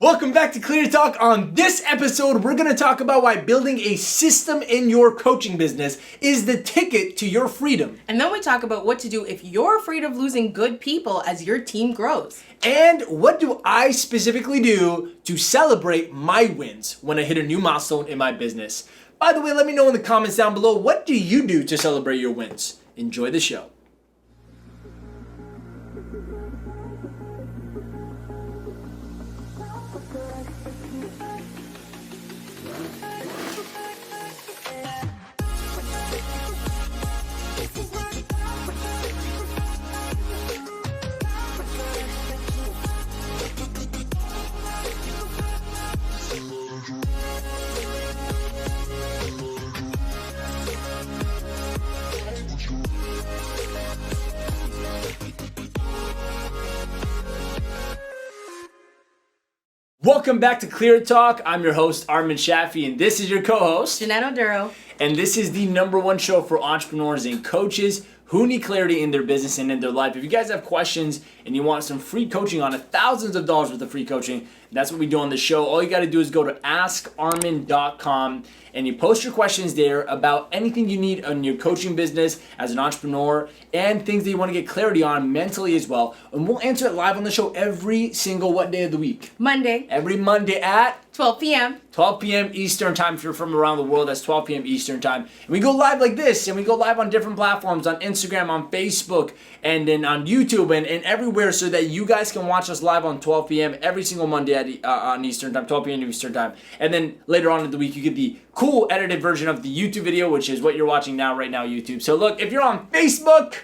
Welcome back to Clear Talk. On this episode, we're going to talk about why building a system in your coaching business is the ticket to your freedom. And then we talk about what to do if you're afraid of losing good people as your team grows. And what do I specifically do to celebrate my wins when I hit a new milestone in my business? By the way, let me know in the comments down below, what do you do to celebrate your wins? Enjoy the show. Welcome back to Clear Talk. I'm your host, Armin Shaffi, and this is your co-host, Jeanette Oduro. And this is the #1 show for entrepreneurs and coaches who need clarity in their business and in their life. If you guys have questions and you want some free coaching on it, thousands of dollars worth of free coaching, that's what we do on the show. All you got to do is go to askarmin.com and you post your questions there about anything you need on your coaching business as an entrepreneur and things that you want to get clarity on mentally as well. And we'll answer it live on the show every single what day of the week? Monday. Every Monday at 12 p.m. 12 p.m. Eastern time. If you're from around the world, that's 12 p.m. Eastern time. And we go live like this, and we go live on different platforms, on Instagram, on Facebook, and then on YouTube, and everywhere, so that you guys can watch us live on 12 p.m. every single Monday on Eastern time, 12 p.m. Eastern time. And then later on in the week, you get the cool edited version of the YouTube video, which is what you're watching now, right now, YouTube. So look, if you're on Facebook,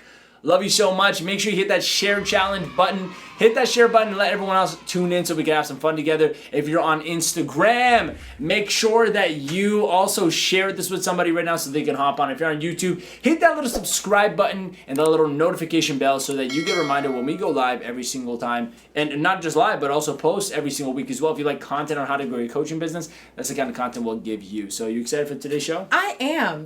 love you so much. Make sure you hit that share challenge button. Hit that share button and let everyone else tune in so we can have some fun together. If you're on Instagram, make sure that you also share this with somebody right now so they can hop on. If you're on YouTube, hit that little subscribe button and that little notification bell so that you get reminded when we go live every single time. And not just live, but also post every single week as well. If you like content on how to grow your coaching business, that's the kind of content we'll give you. So you excited for today's show? I am,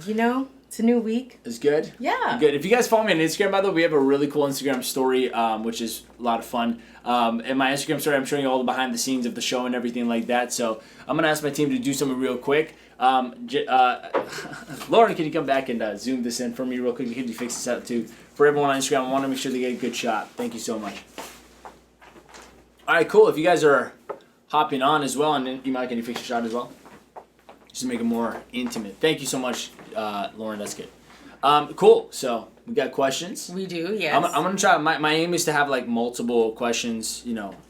It's a new week. It's good? Yeah. Good. If you guys follow me on Instagram, by the way, we have a really cool Instagram story, which is a lot of fun. In my Instagram story, I'm showing you all the behind the scenes of the show and everything like that. So I'm going to ask my team to do something real quick. Lauren, can you come back and zoom this in for me real quick? Can you fix this out too? For everyone on Instagram, I want to make sure they get a good shot. Thank you so much. All right, cool. If you guys are hopping on as well, and then can you fix your shot as well? Just to make it more intimate. Thank you so much, Lauren. That's good. Cool. So we got questions. We do, yes. I'm gonna try. My aim is to have like multiple questions,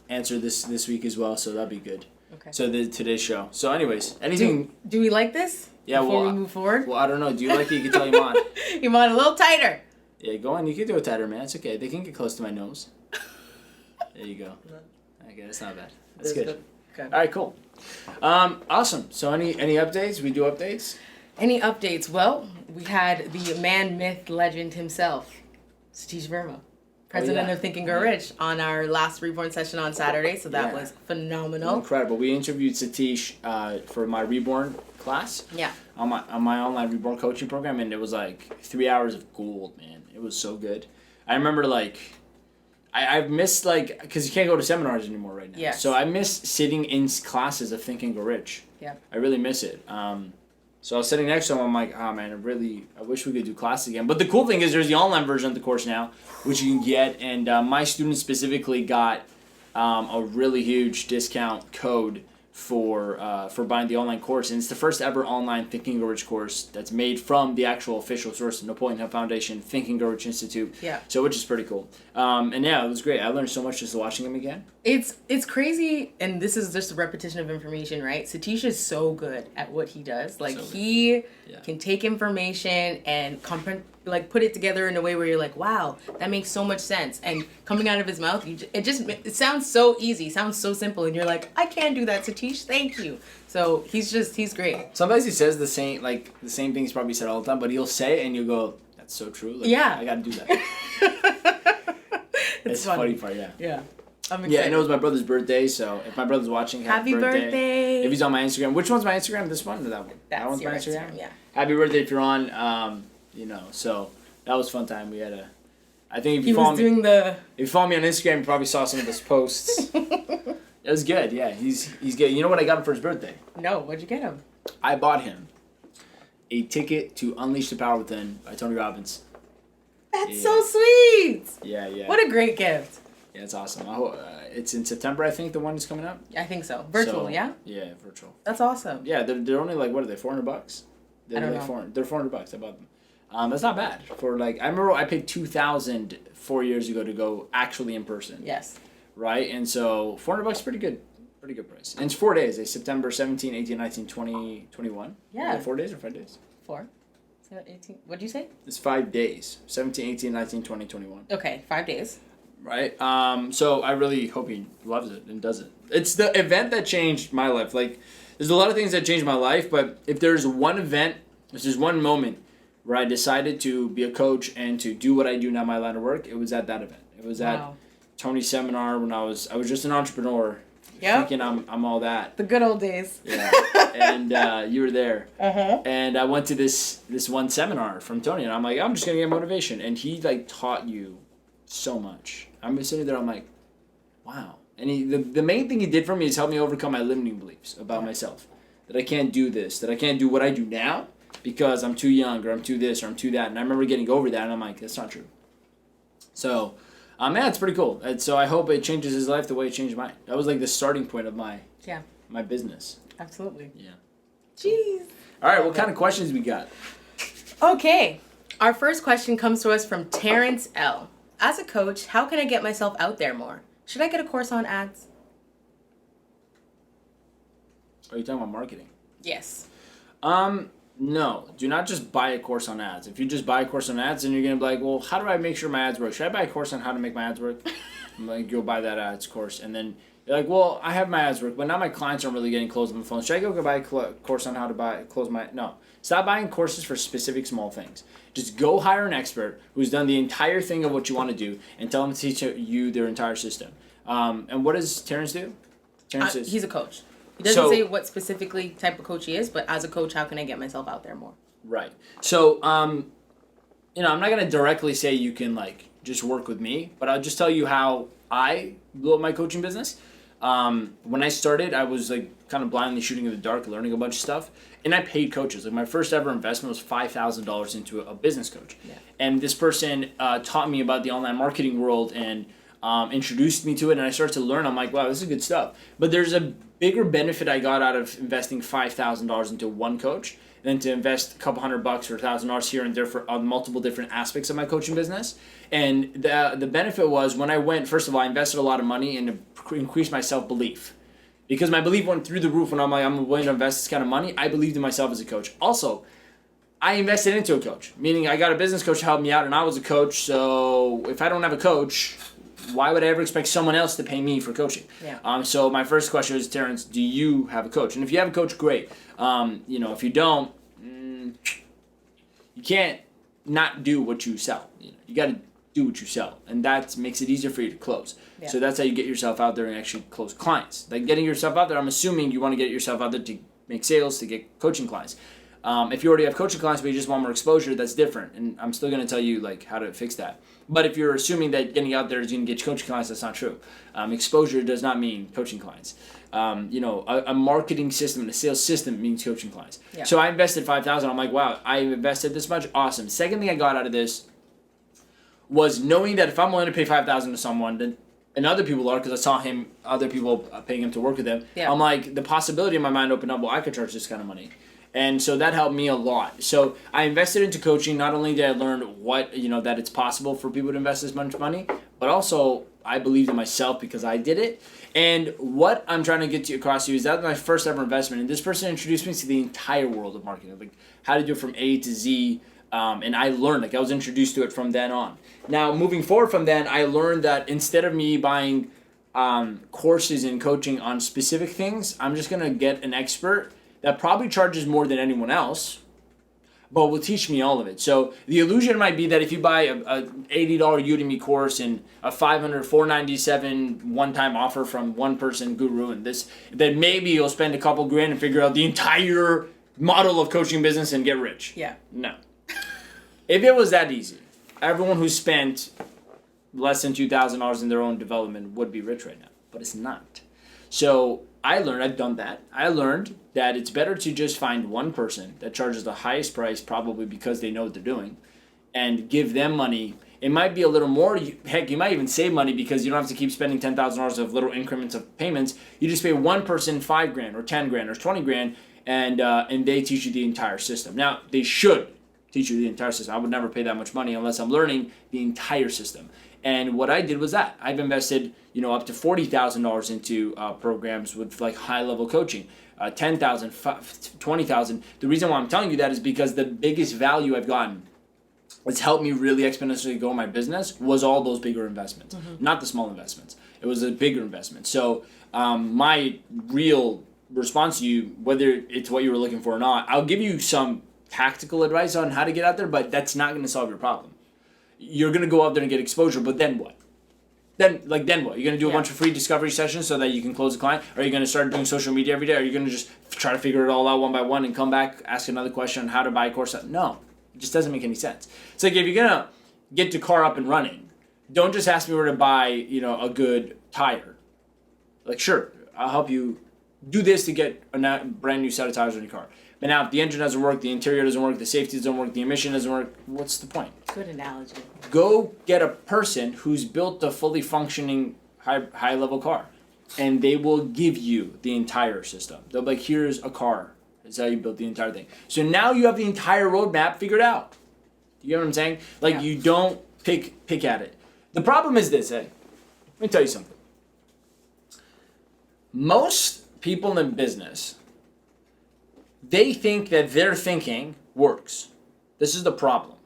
answered this week as well. So that'd be good. Okay. So today's show. So anyways, anything? Do we like this? Yeah. Before we move forward. Well, I don't know. Do you like it? You can tell Iman. Iman, a little tighter. Yeah, go on. You can do it tighter, man. It's okay. They can get close to my nose. There you go. Okay, that's not bad. That's good. Okay. All right, cool. Awesome. So any updates? We do updates? Any updates? Well, we had the man, myth, legend himself, Satish Verma, president of Think and Grow Rich, on our last Reborn session on Saturday. So that was phenomenal. Incredible. We interviewed Satish for my Reborn class. Yeah. On my online Reborn coaching program, and it was like 3 hours of gold, man. It was so good. I remember I've missed because you can't go to seminars anymore right now. Yeah. So I miss sitting in classes of Think and Grow Rich. Yeah. I really miss it. So I was sitting next to him. I'm like, oh man, I wish we could do classes again. But the cool thing is there's the online version of the course now, which you can get. And my students specifically got a really huge discount code for buying the online course, and it's the first ever online Think and Grow Rich course that's made from the actual official source, the Napoleon Hill Foundation, Think and Grow Rich Institute. Yeah. So which is pretty cool. And yeah, it was great. I learned so much just watching him again. It's crazy, and this is just a repetition of information, right? Satish is so good at what he does. Like he can take information and put it together in a way where you're like, wow, that makes so much sense. And coming out of his mouth, it sounds so easy, sounds so simple, and you're like, I can do that, Satish. Thank you. So he's great. Sometimes he says the same thing he's probably said all the time, but he'll say it and you go, that's so true. Like, yeah. I gotta do that. It's funny part, yeah. Yeah. I'm excited. Yeah, and it was my brother's birthday, so if my brother's watching, happy birthday. If he's on my Instagram. Which one's my Instagram? This one or that one? That one's your my Instagram, yeah. Happy birthday if you're on, so that was a fun time. We had I think if you follow me on Instagram, you probably saw some of those posts. It was good. Yeah, he's good. You know what I got him for his birthday? No, what'd you get him? I bought him a ticket to Unleash the Power Within by Tony Robbins. That's so sweet. Yeah. What a great gift. Yeah, it's awesome. I hope, it's in September, I think, the one is coming up. I think so. Virtual, yeah? Yeah, virtual. That's awesome. Yeah, they're only like, what are they, $400? I don't know. They're $400. I bought them. That's not bad. For like, I remember I paid $2,000 4 years ago to go actually in person. Yes. Right? And so $400 is pretty good. Pretty good price. And it's 4 days. It's September 17, 18, 19, 20, 21. Yeah. 4 days or 5 days? 4. 18. What'd you say? It's 5 days. 17, 18, 19, 20, 21. Okay, 5 days. Right? So I really hope he loves it and does it. It's the event that changed my life. Like, there's a lot of things that changed my life, but if there's one event, if there's one moment where I decided to be a coach and to do what I do now, my line of work, it was at that event. It was at Tony's seminar when I was just an entrepreneur. Yep. Thinking I'm all that. The good old days. Yeah. And you were there. Uh-huh. And I went to this one seminar from Tony, and I'm like, I'm just gonna get motivation. And he like taught you so much. I'm sitting there, I'm like, wow. And the main thing he did for me is help me overcome my limiting beliefs about myself. That I can't do this, that I can't do what I do now because I'm too young or I'm too this or I'm too that. And I remember getting over that, and I'm like, that's not true. So it's pretty cool. And so I hope it changes his life the way it changed mine. That was like the starting point of my business. Absolutely. Yeah. Jeez. All right, what kind of questions we got? Okay. Our first question comes to us from Terrence L. As a coach, how can I get myself out there more? Should I get a course on ads? Are you talking about marketing? Yes. No, do not just buy a course on ads. If you just buy a course on ads, then you're going to be like, well, how do I make sure my ads work? Should I buy a course on how to make my ads work? I'm like, go buy that ads course. And then you're like, well, I have my ads work, but now my clients aren't really getting closed on the phone. Should I go buy a course on how to close my... No. Stop buying courses for specific small things. Just go hire an expert who's done the entire thing of what you want to do and tell them to teach you their entire system. And what does Terrence do? Terrence is... He's a coach. He doesn't say what specifically type of coach he is, but as a coach, how can I get myself out there more? Right. So, I'm not going to directly say you can, just work with me, but I'll just tell you how I blew up my coaching business. When I started, I was, kind of blindly shooting in the dark, learning a bunch of stuff, and I paid coaches. My first ever investment was $5,000 into a business coach. Yeah. And this person taught me about the online marketing world and introduced me to it, and I started to learn. I'm like, wow, this is good stuff. But there's a bigger benefit I got out of investing $5,000 into one coach than to invest a couple $100 or $1,000 here and there on multiple different aspects of my coaching business. And the benefit was when I went, first of all, I invested a lot of money and increased my self-belief. Because my belief went through the roof when I'm like, I'm willing to invest this kind of money. I believed in myself as a coach. Also, I invested into a coach, meaning I got a business coach to help me out, and I was a coach. So if I don't have a coach, why would I ever expect someone else to pay me for coaching? Yeah. So my first question is, Terrence, do you have a coach? And if you have a coach, great. If you don't, you can't not do what you sell. You got to do what you sell, and that makes it easier for you to close. Yeah. So that's how you get yourself out there and actually close clients. Like getting yourself out there, I'm assuming you want to get yourself out there to make sales, to get coaching clients. If you already have coaching clients but you just want more exposure, that's different. And I'm still going to tell you how to fix that. But if you're assuming that getting out there is going to get you coaching clients, that's not true. Exposure does not mean coaching clients. A marketing system and a sales system means coaching clients. Yeah. So I invested $5,000. I'm like, wow, I invested this much. Awesome. Second thing I got out of this was knowing that if I'm willing to pay $5,000 to someone, then and other people are, because I saw other people paying him to work with them. Yeah. I'm like, the possibility in my mind opened up, well, I could charge this kind of money. And so that helped me a lot. So I invested into coaching. Not only did I learn that it's possible for people to invest this much money, but also I believed in myself because I did it. And what I'm trying to get across to you is that was my first ever investment. And this person introduced me to the entire world of marketing, like how to do it from A to Z. And I learned, I was introduced to it from then on. Now, moving forward from then, I learned that instead of me buying courses in coaching on specific things, I'm just going to get an expert that probably charges more than anyone else, but will teach me all of it. So the illusion might be that if you buy a $80 Udemy course and a $497 one-time offer from one person, guru, and this, then maybe you'll spend a couple grand and figure out the entire model of coaching business and get rich. Yeah. No. If it was that easy, everyone who spent less than $2,000 in their own development would be rich right now, but it's not. So I've done that. I learned that it's better to just find one person that charges the highest price, probably because they know what they're doing, and give them money. It might be a little more. Heck, you might even save money because you don't have to keep spending $10,000 of little increments of payments. You just pay one person $5,000 or $10,000 or $20,000, and they teach you the entire system. Now they should teach you the entire system. I would never pay that much money unless I'm learning the entire system. And what I did was that I've invested, up to $40,000 into programs with like high level coaching, $10,000, $20,000. The reason why I'm telling you that is because the biggest value I've gotten, it's helped me really exponentially grow my business, was all those bigger investments, not the small investments. It was a bigger investment. So my real response to you, whether it's what you were looking for or not, I'll give you some tactical advice on how to get out there, but that's not going to solve your problem. You're going to go out there and get exposure, but then what? Then what? You're going to do a bunch of free discovery sessions so that you can close a client? Or are you going to start doing social media every day? Or are you going to just try to figure it all out one by one and come back, ask another question on how to buy a course? No, it just doesn't make any sense. It's like if you're going to get the car up and running, don't just ask me where to buy, a good tire. Like, sure, I'll help you do this to get a brand new set of tires on your car. But now if the engine doesn't work, the interior doesn't work, the safety doesn't work, the emission doesn't work, what's the point? Good analogy. Go get a person who's built a fully functioning high level car, and they will give you the entire system. They'll be like, here's a car. That's how you built the entire thing. So now you have the entire roadmap figured out. You get what I'm saying? Like, you don't pick at it. The problem is this, Let me tell you something. Most people in business, they think that their thinking works. This is the problem.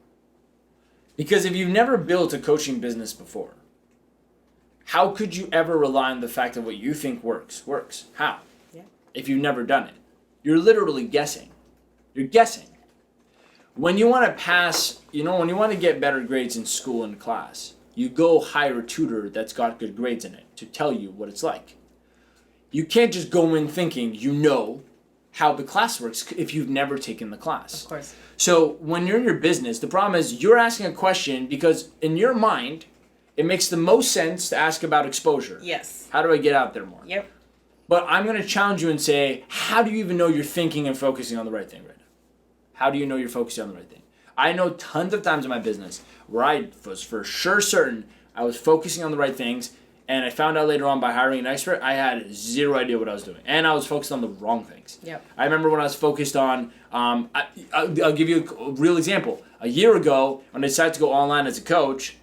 Because if you've never built a coaching business before, how could you ever rely on the fact that what you think works? How? Yeah. If you've never done it. You're literally guessing. You're guessing. When you want to pass, when you want to get better grades in school and class, you go hire a tutor that's got good grades in it to tell you what it's like. You can't just go in thinking how the class works if you've never taken the class. Of course. So when you're in your business, the problem is you're asking a question because in your mind, it makes the most sense to ask about exposure. Yes. How do I get out there more? Yep. But I'm going to challenge you and say, how do you even know you're thinking and focusing on the right thing right now? How do you know you're focusing on the right thing? I know tons of times in my business where I was for sure certain I was focusing on the right things, and I found out later on by hiring an expert, I had zero idea what I was doing. And I was focused on the wrong things. Yep. I remember when I was focused on, I'll give you a real example. A year ago, when I decided to go online as a coach,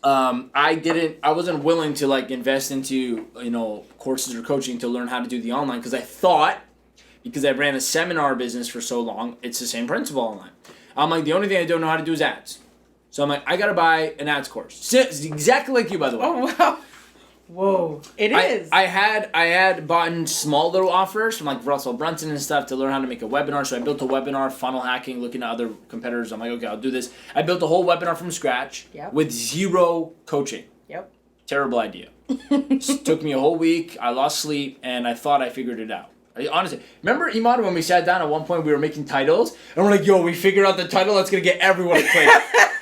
I wasn't willing to invest into, courses or coaching to learn how to do the online because I thought, because I ran a seminar business for so long, it's the same principle online. I'm like, the only thing I don't know how to do is ads. So I'm like, I gotta buy an ads course. Exactly like you, by the way. Oh wow! Whoa, it is. I had bought small little offers from like Russell Brunson and stuff to learn how to make a webinar. So I built a webinar, funnel hacking, looking at other competitors. I'm like, okay, I'll do this. I built a whole webinar from scratch with zero coaching. Yep. Terrible idea. It took me a whole week. I lost sleep, and I thought I figured it out. Honestly, remember, Iman, when we sat down at one point, we were making titles, and we're like, yo, we figured out the title that's going to get everyone to click.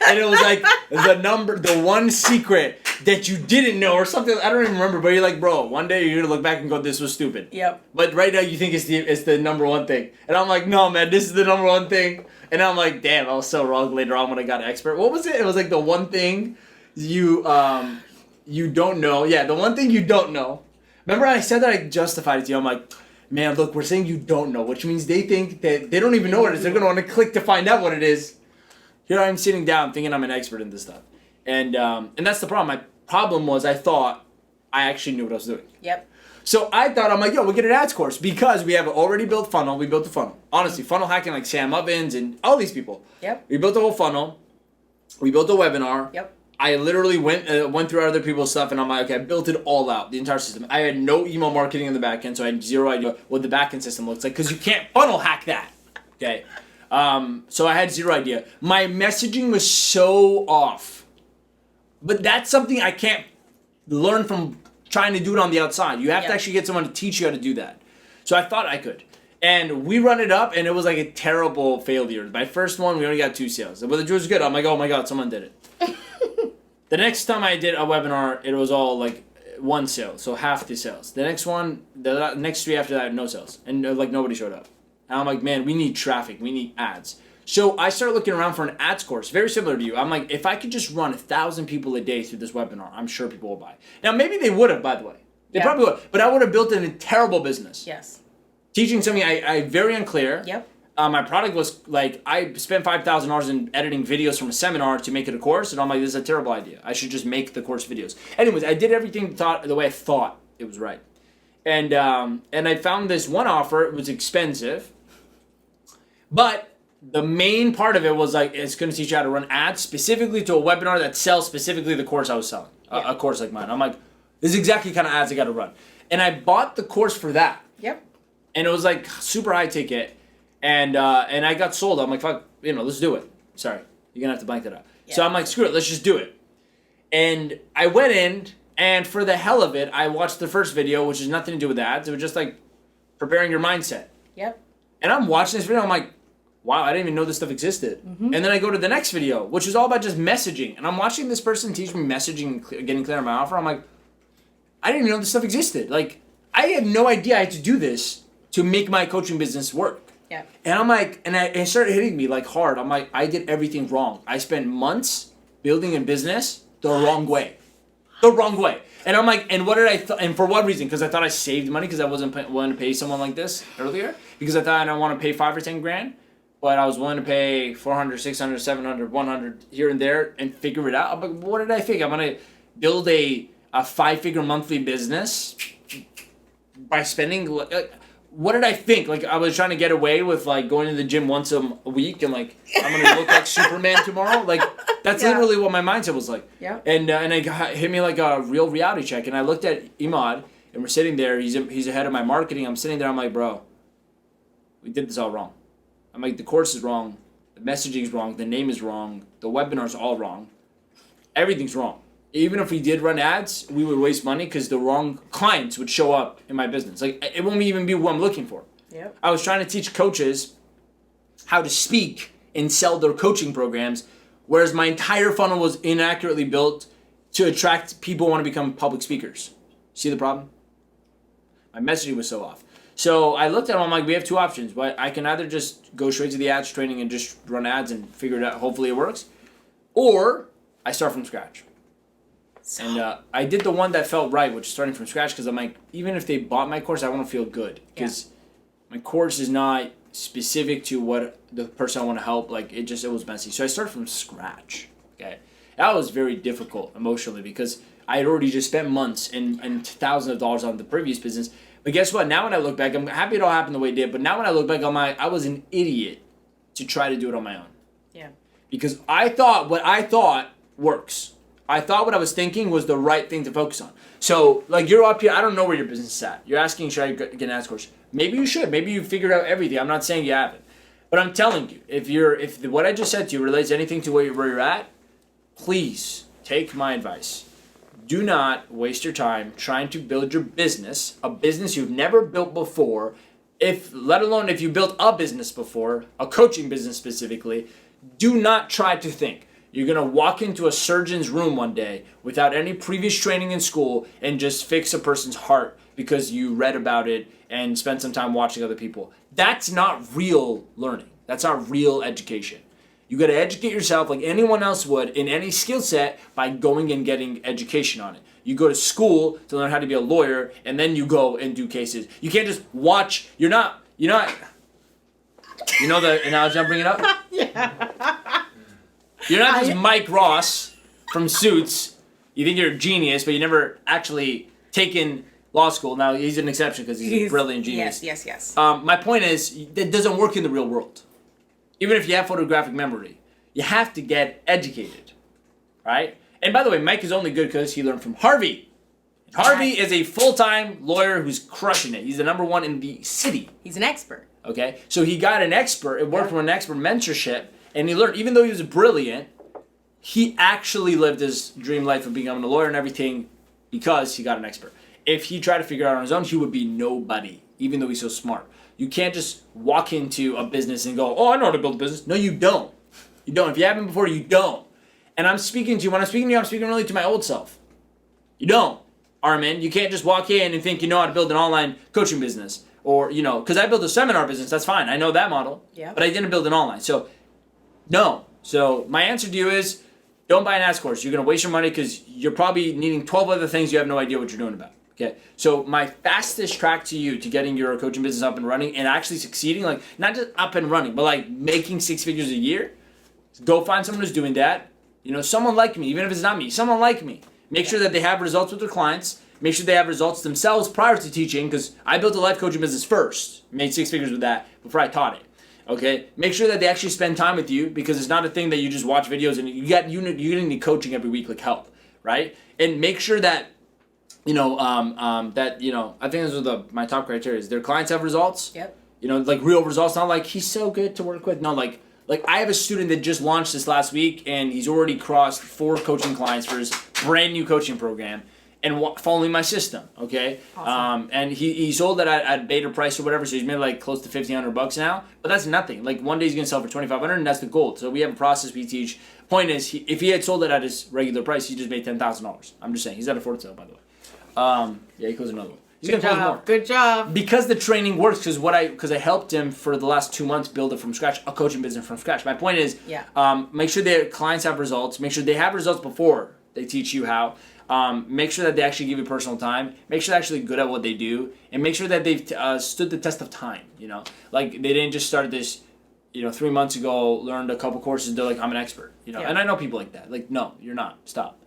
And it was like the one secret that you didn't know or something. I don't even remember, but you're like, bro, one day you're going to look back and go, this was stupid. Yep. But right now you think it's the number one thing. And I'm like, no, man, this is the number one thing. And I'm like, damn, I was so wrong later on when I got an expert. What was it? It was like the one thing you don't know. Yeah, the one thing you don't know. Remember I said that I justified it to you. I'm like, man, look, we're saying you don't know, which means they think that they don't even know what it is. They're going to want to click to find out what it is. Here I am sitting down thinking I'm an expert in this stuff. And that's the problem. My problem was I thought I actually knew what I was doing. Yep. So I thought, I'm like, yo, we'll get an ads course because we have an already built funnel. We built the funnel. Honestly, funnel hacking like Sam Ovens and all these people. Yep. We built the whole funnel. We built a webinar. Yep. I literally went through other people's stuff, and I'm like, okay, I built it all out, the entire system. I had no email marketing in the back end, so I had zero idea what the back end system looks like, because you can't funnel hack that, okay? So I had zero idea. My messaging was so off. But that's something I can't learn from trying to do it on the outside. You have to actually get someone to teach you how to do that. So I thought I could. And we run it up, and it was like a terrible failure. My first one, we only got 2 sales. But it was good. I'm like, oh my God, someone did it. The next time I did a webinar, it was all like, one sale, so half the sales. The next one, the next 3 after that, no sales, and like nobody showed up. And I'm like, man, we need traffic, we need ads. So I started looking around for an ads course, very similar to you. I'm like, if I could just run 1,000 people a day through this webinar, I'm sure people will buy. Now maybe they would have, by the way, they probably would, but I would have built a terrible business. Yes. Teaching something I very unclear. Yep. My product was like, I spent $5,000 in editing videos from a seminar to make it a course, and I'm like, this is a terrible idea. I should just make the course videos. Anyways, I did everything the way I thought it was right. And I found this one offer. It was expensive, but the main part of it was like, it's going to teach you how to run ads specifically to a webinar that sells specifically the course I was selling, a course like mine. I'm like, this is exactly the kind of ads I got to run. And I bought the course for that. Yep. And it was like super high ticket. And I got sold. I'm like, fuck, let's do it. Sorry, you're going to have to blank that out. Yeah. So I'm like, screw it, let's just do it. And I went in, and for the hell of it, I watched the first video, which has nothing to do with ads. It was just like preparing your mindset. Yep. And I'm watching this video, I'm like, wow, I didn't even know this stuff existed. Mm-hmm. And then I go to the next video, which is all about just messaging. And I'm watching this person teach me messaging and getting clear on my offer. I'm like, I didn't even know this stuff existed. Like, I had no idea I had to do this to make my coaching business work. Yeah. And I'm like, and it started hitting me like hard. I'm like, I did everything wrong. I spent months building a business the wrong way. The wrong way. And I'm like, and what did I, and for what reason? Because I thought I saved money because I wasn't willing to pay someone like this earlier. Because I thought I don't want to pay 5 or 10 grand. But I was willing to pay 400, 600, 700, 100 here and there and figure it out. I'm like, what did I think? I'm going to build a 5-figure monthly business by spending, what did I think? Like, I was trying to get away with, like, going to the gym once a week and, like, I'm going to look like Superman tomorrow. Like, that's literally what my mindset was like. Yeah. And it hit me like a real reality check. And I looked at Imad, and we're sitting there. He's the head of my marketing. I'm sitting there. I'm like, bro, we did this all wrong. I'm like, the course is wrong. The messaging is wrong. The name is wrong. The webinar's all wrong. Everything's wrong. Even if we did run ads, we would waste money because the wrong clients would show up in my business. Like, it won't even be who I'm looking for. Yep. I was trying to teach coaches how to speak and sell their coaching programs, whereas my entire funnel was inaccurately built to attract people who want to become public speakers. See the problem? My messaging was so off. So I looked at them, I'm like, we have 2 options. But I can either just go straight to the ads training and just run ads and figure it out, hopefully it works, or I start from scratch. And I did the one that felt right, which is starting from scratch, because I'm like, even if they bought my course, I want to feel good. Because my course is not specific to what the person I want to help. Like, it was messy. So I started from scratch. Okay, that was very difficult emotionally because I had already just spent months and thousands of dollars on the previous business. But guess what? Now when I look back, I'm happy it all happened the way it did. But now when I look back, I was an idiot to try to do it on my own. Yeah. Because I thought what I thought works. I thought what I was thinking was the right thing to focus on. So, like, you're up here. I don't know where your business is at. You're asking, should I get an ads course? Maybe you should. Maybe you figured out everything. I'm not saying you haven't. But I'm telling you, if what I just said to you relates anything to where you're at, please take my advice. Do not waste your time trying to build your business, a business you've never built before, let alone if you built a business before, a coaching business specifically. Do not try to think you're going to walk into a surgeon's room one day without any previous training in school and just fix a person's heart because you read about it and spent some time watching other people. That's not real learning. That's not real education. You got to educate yourself like anyone else would in any skill set by going and getting education on it. You go to school to learn how to be a lawyer, and then you go and do cases. You can't just watch. You're not. You know the analogy I'm bringing up? Yeah. You're not just Mike Ross from Suits. You think you're a genius, but you never actually taken law school. Now, he's an exception because he's a brilliant genius. Yes. My point is, that doesn't work in the real world. Even if you have photographic memory, you have to get educated, right? And by the way, Mike is only good because he learned from Harvey. And Harvey is a full-time lawyer who's crushing it. He's the #1 in the city. He's an expert. Okay? So he got an expert. It worked from an expert mentorship. And he learned, even though he was brilliant, he actually lived his dream life of becoming a lawyer and everything because he got an expert. If he tried to figure it out on his own, he would be nobody, even though he's so smart. You can't just walk into a business and go, oh, I know how to build a business. No, you don't. You don't. If you haven't before, you don't. And I'm speaking to you. When I'm speaking to you, I'm speaking really to my old self. You don't. Armin. You can't just walk in and think you know how to build an online coaching business. Or, because I built a seminar business, that's fine. I know that model. Yeah. But I didn't build an online. So, no. So, my answer to you is don't buy an ads course. You're going to waste your money because you're probably needing 12 other things you have no idea what you're doing about. Okay. So, my fastest track to you to getting your coaching business up and running and actually succeeding, like not just up and running, but like making 6 figures a year, go find someone who's doing that. Someone like me, even if it's not me, someone like me. Make sure that they have results with their clients. Make sure they have results themselves prior to teaching, because I built a life coaching business first. Made 6 figures with that before I taught it. Okay? Make sure that they actually spend time with you, because it's not a thing that you just watch videos and you're getting the coaching every week, like help, right? And make sure that, I think those are my top criteria is their clients have results. Yep. Like real results, not like he's so good to work with. No, like I have a student that just launched this last week and he's already crossed 4 coaching clients for his brand new coaching program. And following my system, okay? Awesome. And he sold that at beta price or whatever, so he's made like close to $1,500 now. But that's nothing. Like one day he's gonna sell for $2,500, and that's the goal. So we have a process we teach. Point is, if he had sold it at his regular price, he just made $10,000. I'm just saying, he's at a fort sale, by the way. Yeah, he closed another one. He's Good gonna close job. more. Good job. Because the training works, because I helped him for the last 2 months build it from scratch, a coaching business from scratch. My point is, make sure their clients have results. Make sure they have results before they teach you how. Make sure that they actually give you personal time. Make sure they're actually good at what they do, and make sure that they've stood the test of time. Like they didn't just start this, 3 months ago, learned a couple courses. They're like, I'm an expert. Yeah. And I know people like that. Like, no, you're not. Stop.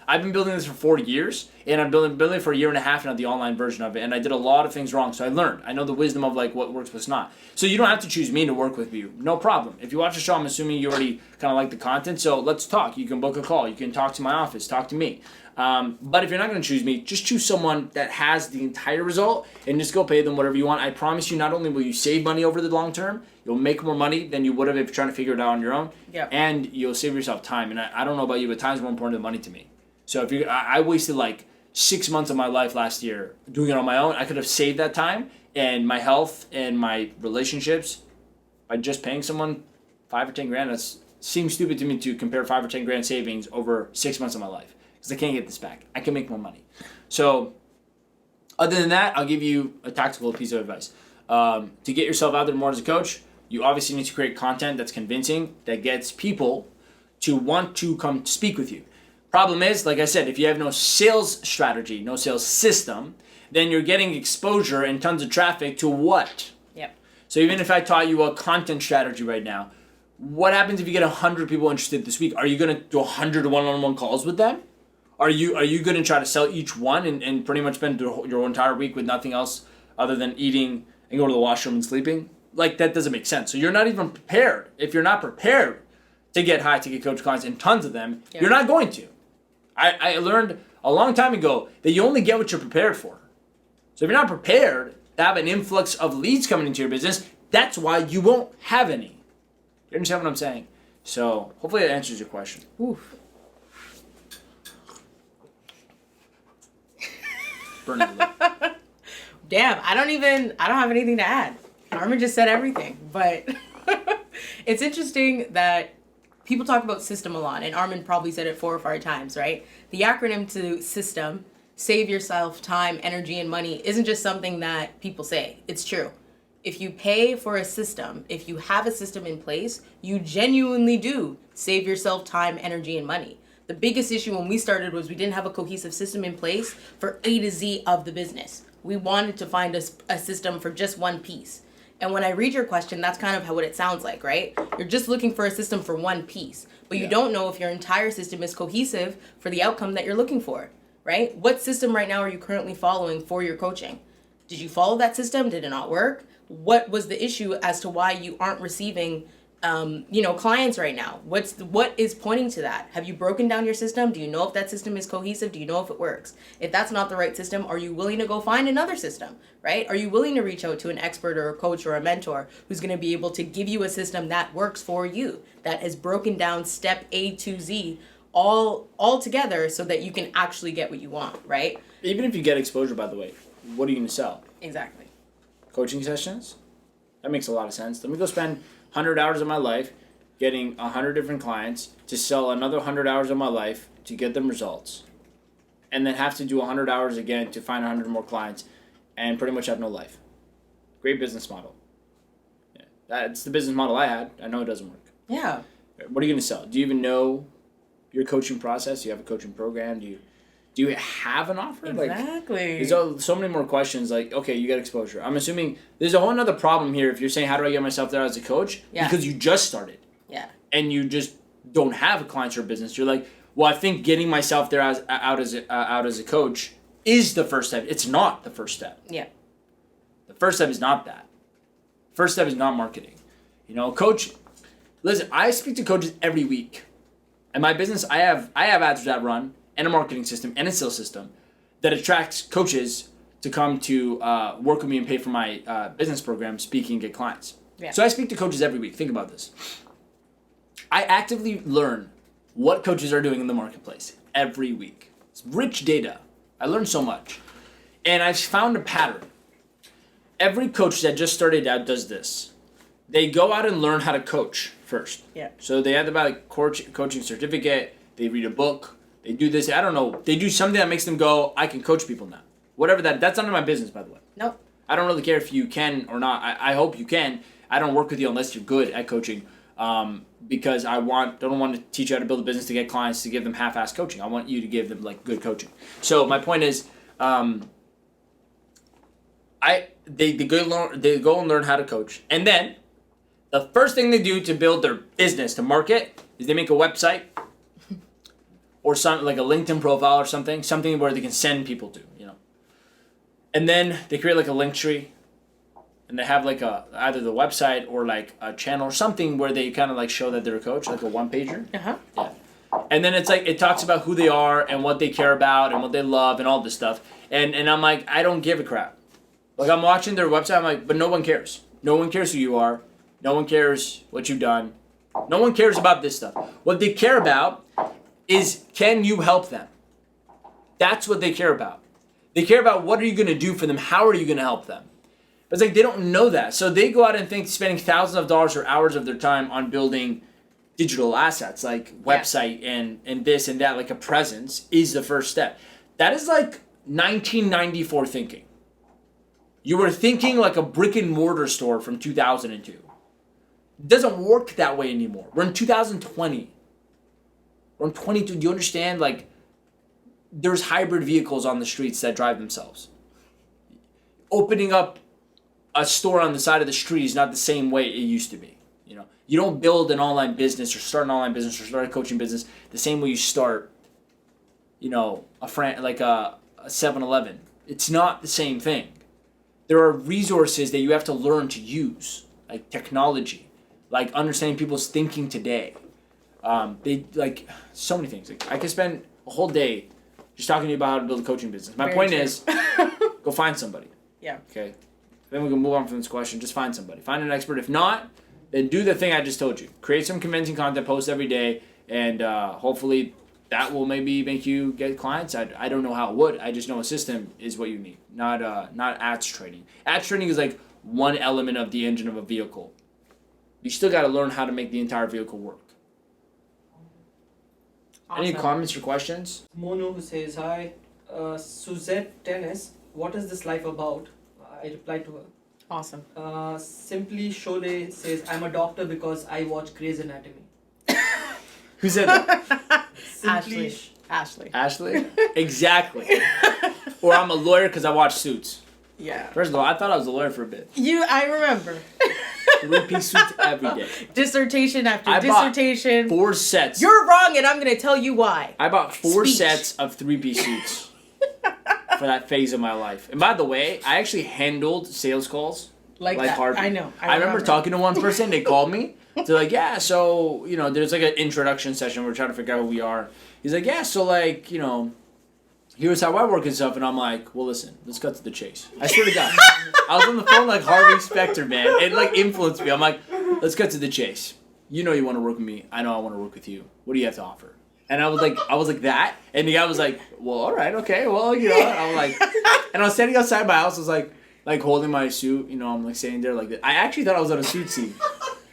I've been building this for 40 years, and I'm building it for a year and a half now, the online version of it, and I did a lot of things wrong, so I learned. I know the wisdom of like what works, what's not. So you don't have to choose me to work with you. No problem. If you watch the show, I'm assuming you already kind of like the content, so let's talk. You can book a call. You can talk to my office. Talk to me. But if you're not going to choose me, just choose someone that has the entire result and just go pay them whatever you want. I promise you, not only will you save money over the long term, you'll make more money than you would have if you're trying to figure it out on your own. Yep. And you'll save yourself time. And I don't know about you, but time's more important than money to me. So if I wasted like 6 months of my life last year doing it on my own. I could have saved that time and my health and my relationships by just paying someone $5 or $10 grand. That seems stupid to me to compare $5 or $10 grand savings over 6 months of my life. Because I can't get this back. I can make more money. So, other than that, I'll give you a tactical piece of advice. To get yourself out there more as a coach, you obviously need to create content that's convincing, that gets people to want to come speak with you. Problem is, like I said, if you have no sales strategy, no sales system, then you're getting exposure and tons of traffic to what? Yep. So even if I taught you a content strategy right now, what happens if you get 100 people interested this week? Are you going to do 100 one-on-one calls with them? Are you going to try to sell each one and pretty much spend your entire week with nothing else other than eating and go to the washroom and sleeping? Like, that doesn't make sense. So you're not even prepared. If you're not prepared to get high-ticket coach clients and tons of them, you're not going to. I learned a long time ago that you only get what you're prepared for. So if you're not prepared to have an influx of leads coming into your business, that's why you won't have any. You understand what I'm saying? So hopefully that answers your question. Oof. Damn, I don't have anything to add. Armin just said everything. But it's interesting that people talk about system a lot, and Armin probably said it 4 or 5 times, right? The acronym to system, save yourself time, energy, and money, isn't just something that people say. It's true. If you pay for a system, if you have a system in place, you genuinely do save yourself time, energy, and money. The biggest issue when we started was we didn't have a cohesive system in place for A to Z of the business. We wanted to find a system for just one piece. And when I read your question, that's kind of what it sounds like, right? You're just looking for a system for one piece, but you don't know if your entire system is cohesive for the outcome that you're looking for, right? What system right now are you currently following for your coaching? Did you follow that system? Did it not work? What was the issue as to why you aren't receiving clients right now? What is pointing to that? Have you broken down your system? Do you know if that system is cohesive? Do you know if it works? If that's not the right system, are you willing to go find another system, right? Are you willing to reach out to an expert or a coach or a mentor who's going to be able to give you a system that works for you, that is broken down step A to Z all together so that you can actually get what you want, right? Even if you get exposure, by the way, what are you going to sell? Exactly. Coaching sessions? That makes a lot of sense. Let me go spend 100 hours of my life getting 100 different clients to sell another 100 hours of my life to get them results. and then have to do 100 hours again to find 100 more clients and pretty much have no life. Great business model. Yeah. That's the business model I had. I know it doesn't work. Yeah. What are you going to sell? Do you even know your coaching process? Do you have a coaching program? Do you have an offer? Exactly. There's so many more questions. Like, okay, you got exposure. I'm assuming there's a whole other problem here if you're saying, how do I get myself there as a coach? Yeah. Because you just started. Yeah. And you just don't have a client or business. You're like, well, I think getting myself there out as a coach is the first step. It's not the first step. Yeah. The first step is not that. First step is not marketing. Coach, listen, I speak to coaches every week. In my business, I have ads that run and a marketing system and a sales system that attracts coaches to come to work with me and pay for my business program, speaking, get clients. Yeah. So I speak to coaches every week. Think about this. I actively learn what coaches are doing in the marketplace every week. It's rich data. I learn so much. And I've found a pattern. Every coach that just started out does this. They go out and learn how to coach first. Yeah. So they have to buy a coaching certificate. They read a book. They do this. I don't know. They do something that makes them go, I can coach people now. Whatever that's none of my business, by the way. Nope. I don't really care if you can or not. I hope you can. I don't work with you unless you're good at coaching. Because I don't want to teach you how to build a business to get clients to give them half-assed coaching. I want you to give them good coaching. So my point is, they go and learn how to coach, and then the first thing they do to build their business to market is they make a website or something like a LinkedIn profile or something where they can send people to, and then they create a link tree. And they have either the website or a channel or something where they kind of show that they're a coach, like a one-pager. Uh-huh. Yeah. And then it's it talks about who they are and what they care about and what they love and all this stuff. And I'm like, I don't give a crap. I'm watching their website, I'm like, but no one cares. No one cares who you are. No one cares what you've done. No one cares about this stuff. What they care about is, can you help them? That's what they care about. They care about what are you going to do for them? How are you going to help them? But it's they don't know that. So they go out and think spending thousands of dollars or hours of their time on building digital assets like website and this and that, like a presence, is the first step. That is 1994 thinking. You were thinking like a brick and mortar store from 2002. It doesn't work that way anymore. We're in 2020. We're in 22. Do you understand? There's hybrid vehicles on the streets that drive themselves. Opening up a store on the side of the street is not the same way it used to be. You don't build an online business or start an online business or start a coaching business the same way you start, a 7-Eleven. It's not the same thing. There are resources that you have to learn to use, like technology, like understanding people's thinking today. So many things. I could spend a whole day just talking to you about how to build a coaching business. My point is, go find somebody. Yeah. Okay. Then we can move on from this question. Just find somebody. Find an expert. If not, then do the thing I just told you. Create some convincing content, post every day, and hopefully that will maybe make you get clients. I don't know how it would. I just know a system is what you need, not ads trading. Ads trading is one element of the engine of a vehicle. You still got to learn how to make the entire vehicle work. Awesome. Any comments or questions? Mono who says, hi, Suzette Tennis, what is this life about? I replied to her. Awesome. Simply Sholay says, I'm a doctor because I watch Grey's Anatomy. Who said that? Ashley. Ashley? Exactly. Or I'm a lawyer because I watch Suits. Yeah. First of all, I thought I was a lawyer for a bit. I remember. 3-piece suits every day. Dissertation after dissertation. 4 sets. You're wrong, and I'm going to tell you why. I bought 4 sets of 3-piece suits for that phase of my life. And by the way, I actually handled sales calls like that. Harvey. I know. I remember talking to one person. They called me. They're like, yeah, so, there's an introduction session. We're trying to figure out who we are. He's like, yeah, so, here's how I work and stuff. And I'm like, well, listen, let's cut to the chase. I swear to God. I was on the phone like Harvey Specter, man. It, influenced me. I'm like, let's cut to the chase. You know you want to work with me. I know I want to work with you. What do you have to offer? And I was like that. And the guy was like, well, all right, okay. Well, I'm like, and I was standing outside my house. I was like holding my suit. I'm standing there like that. I actually thought I was on a suit scene.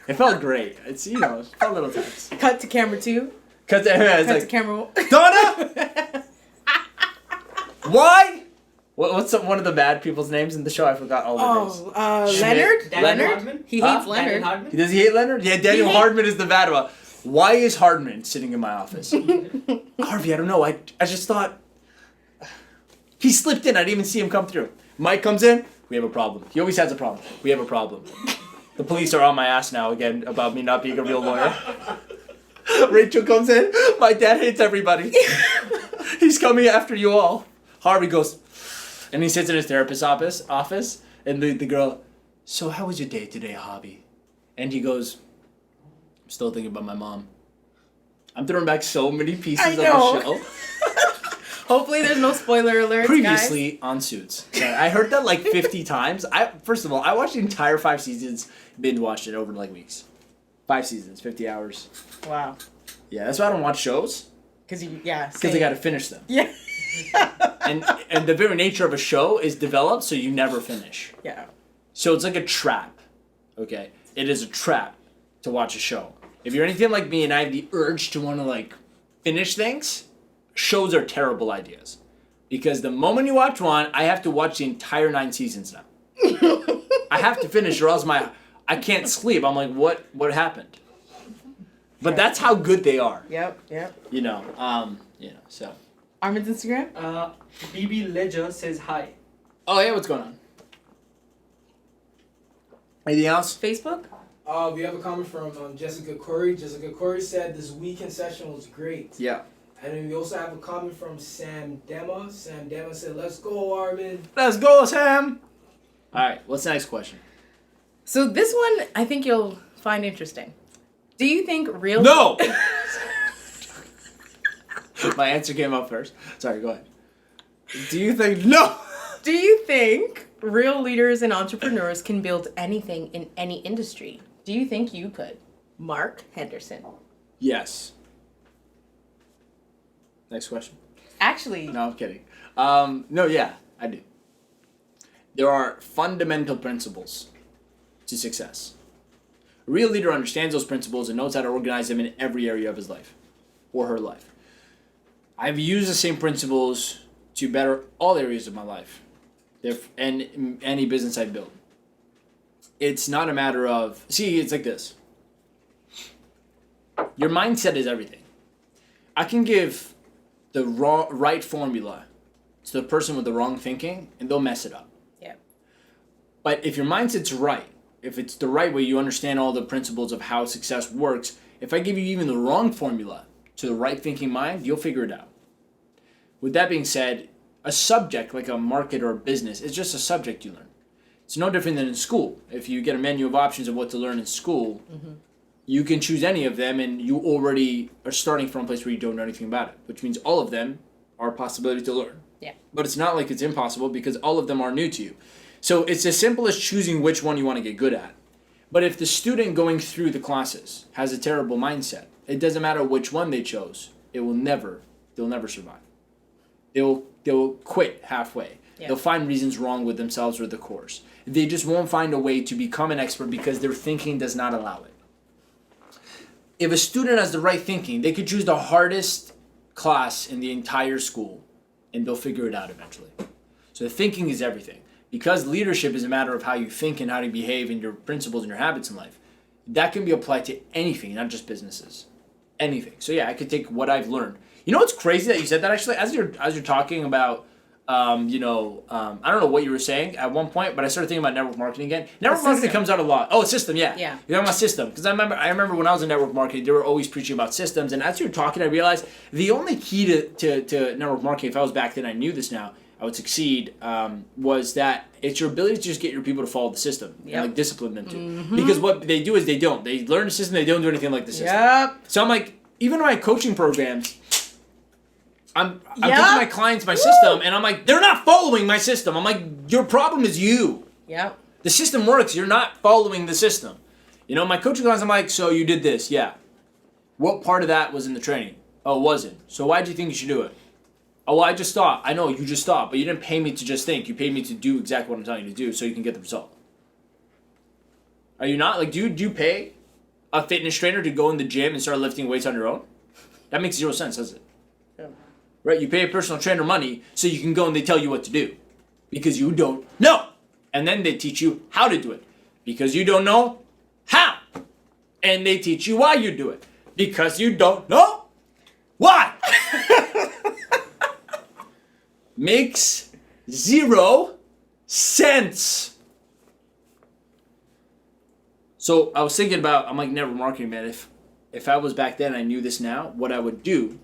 It felt great. It's, it felt a little tense. Cut to camera 2. Cut to camera 1. Donna! Why? What's one of the bad people's names in the show? I forgot all the names. Leonard? Daniel Leonard? Hardman? He Huh? hates Leonard. Daniel Hardman? Does he hate Leonard? Yeah, Daniel Hardman is the bad one. Why is Hardman sitting in my office? Harvey, I don't know. I just thought he slipped in. I didn't even see him come through. Mike comes in. We have a problem. He always has a problem. We have a problem. The police are on my ass now again about me not being a real lawyer. Rachel comes in. My dad hates everybody. He's coming after you all. Harvey goes, and he sits in his therapist's office, and the girl, so how was your day today, Harvey? And he goes, I'm still thinking about my mom. I'm throwing back so many pieces of the show. Hopefully there's no spoiler alerts, Previously on Suits. Sorry, I heard that like 50 times. First of all, I watched the entire 5 seasons, binge watched it over like weeks. 5 seasons, 50 hours. guys. Wow. Yeah, that's why I don't watch shows. Because I Got to finish them. Yeah. And the very nature of a show is developed so you never finish. Yeah. So it's like a trap. Okay? It is a trap to watch a show. If you're anything like me and I have the urge to want to like finish things, shows are terrible ideas. Because the moment you watch one, I have to watch the entire 9 seasons now. I have to finish or else I can't sleep. I'm like, what happened? But that's how good they are. Yep. So. Armin's Instagram? BB Ledger says hi. Oh, yeah, what's going on? Anything else? Facebook? We have a comment from Jessica Corey. Jessica Corey said this weekend session was great. Yeah. And then we also have a comment from Sam Dema. Sam Dema said, let's go, Armin. Let's go, Sam! Alright, what's the next question? So this one I think you'll find interesting. Do you think real... No! My answer came up first. Sorry, go ahead. Do you think... No! Do you think real leaders and entrepreneurs can build anything in any industry? Do you think you could? Mark Henderson. Yes. Next question. Actually... No, I'm kidding. No, yeah, I do. There are fundamental principles to success. A real leader understands those principles and knows how to organize them in every area of his life or her life. I've used the same principles to better all areas of my life and any business I build. It's not a matter of... See, it's like this. Your mindset is everything. I can give the right formula to the person with the wrong thinking, and they'll mess it up. Yeah. But if your mindset's right, if it's the right way, you understand all the principles of how success works, if I give you even the wrong formula to the right thinking mind, you'll figure it out. With that being said, a subject like a market or a business is just a subject you learn. It's no different than in school. If you get a menu of options of what to learn in school, you can choose any of them and you already are starting from a place where you don't know anything about it, which means all of them are a possibility to learn. Yeah. But it's not like it's impossible because all of them are new to you. So it's as simple as choosing which one you want to get good at. But if the student going through the classes has a terrible mindset, it doesn't matter which one they chose. They'll never survive. They'll quit halfway. Yeah. They'll find reasons wrong with themselves or the course. They just won't find a way to become an expert because their thinking does not allow it. If a student has the right thinking, they could choose the hardest class in the entire school and they'll figure it out eventually. So thinking is everything. Because leadership is a matter of how you think and how you behave and your principles and your habits in life, that can be applied to anything, not just businesses. Anything. So yeah, I could take what I've learned. You know what's crazy that you said that actually? As you're talking about, I don't know what you were saying at one point, but I started thinking about network marketing again. Network marketing comes out a lot. Oh, system, yeah. Yeah. You're talking about system. Because I remember when I was in network marketing, they were always preaching about systems. And as you were talking, I realized the only key to network marketing, if I was back then, I knew this now, I would succeed, was that it's your ability to just get your people to follow the system and like discipline them to. Because what they do is they don't. They learn the system, they don't do anything like the system. Yep. So I'm like, even in my coaching programs, I'm teaching my clients my system, and I'm like, they're not following my system. I'm like, your problem is you. Yep. The system works. You're not following the system. You know, my coaching clients, I'm like, so you did this, yeah. What part of that was in the training? Oh, it wasn't. So why do you think you should do it? Oh, well, I just thought. I know, you just thought, but you didn't pay me to just think. You paid me to do exactly what I'm telling you to do so you can get the result. Are you not? Like, do you pay a fitness trainer to go in the gym and start lifting weights on your own? That makes zero sense, does it? Yeah. right? You pay a personal trainer money so you can go and they tell you what to do because you don't know. And then they teach you how to do it because you don't know how. And they teach you why you do it because you don't know why. Makes zero sense. So I was thinking about, I'm like network marketing, man. If I was back then, I knew this now, what I would do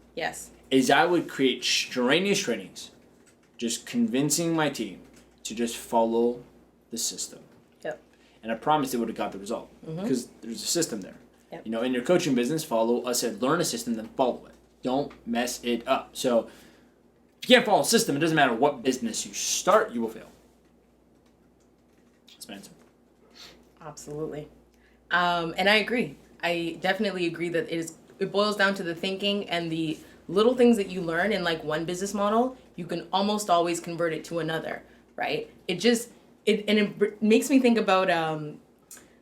is I would create strenuous trainings, just convincing my team to just follow the system. Yep. And I promised they would have got the result because there's a system there. Yep. You know, in your coaching business, learn a system, then follow it. Don't mess it up. So if you can't follow a system, it doesn't matter what business you start, you will fail. That's my answer. Absolutely. And I agree. I definitely agree that it boils down to the thinking and the little things that you learn in like one business model, you can almost always convert it to another, right? It makes me think about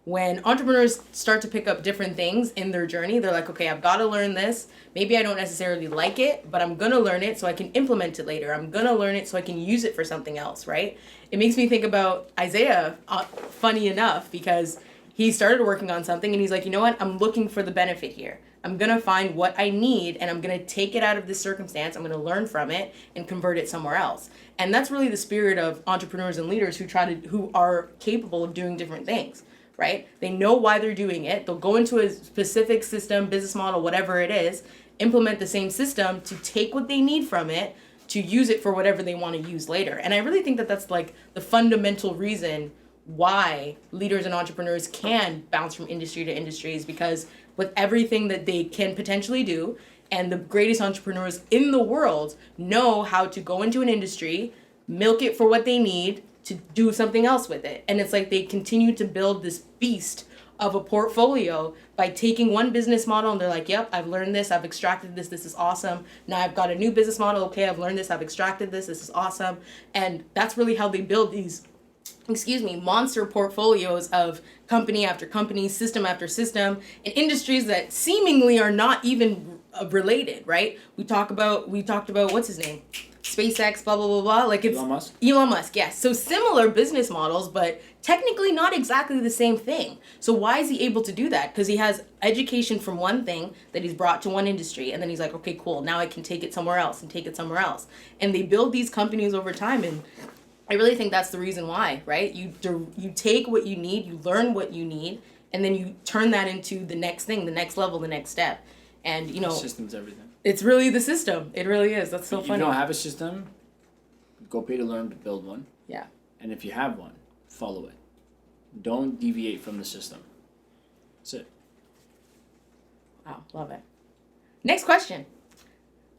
when entrepreneurs start to pick up different things in their journey. They're like, okay, I've got to learn this. Maybe I don't necessarily like it, but I'm going to learn it so I can implement it later. I'm going to learn it so I can use it for something else, right? It makes me think about Isaiah, funny enough, because he started working on something and he's like, you know what? I'm looking for the benefit here. I'm going to find what I need and I'm going to take it out of this circumstance. I'm going to learn from it and convert it somewhere else. And that's really the spirit of entrepreneurs and leaders who are capable of doing different things, right? They know why they're doing it. They'll go into a specific system, business model, whatever it is, implement the same system to take what they need from it to use it for whatever they want to use later. And I really think that that's like the fundamental reason why leaders and entrepreneurs can bounce from industry to industries, because with everything that they can potentially do, and the greatest entrepreneurs in the world know how to go into an industry, milk it for what they need to do something else with it. And it's like they continue to build this beast of a portfolio by taking one business model and they're like, yep, I've learned this, I've extracted this is awesome. Now I've got a new business model, okay, I've learned this, I've extracted this is awesome. And that's really how they build these monster portfolios of company after company, system after system, in industries that seemingly are not even related, right? We talked about what's his name? SpaceX, blah, blah, blah, blah. Like it's Elon Musk? Elon Musk, yes. So similar business models, but technically not exactly the same thing. So why is he able to do that? Because he has education from one thing that he's brought to one industry, and then he's like, okay, cool, now I can take it somewhere else and take it somewhere else. And they build these companies over time, and I really think that's the reason why, right? You take what you need, you learn what you need, and then you turn that into the next thing, the next level, the next step. And, you know, System's everything. It's really the system. It really is. That's so funny. If you don't have a system, go pay to learn to build one. Yeah. And if you have one, follow it. Don't deviate from the system. That's it. Wow, love it. Next question.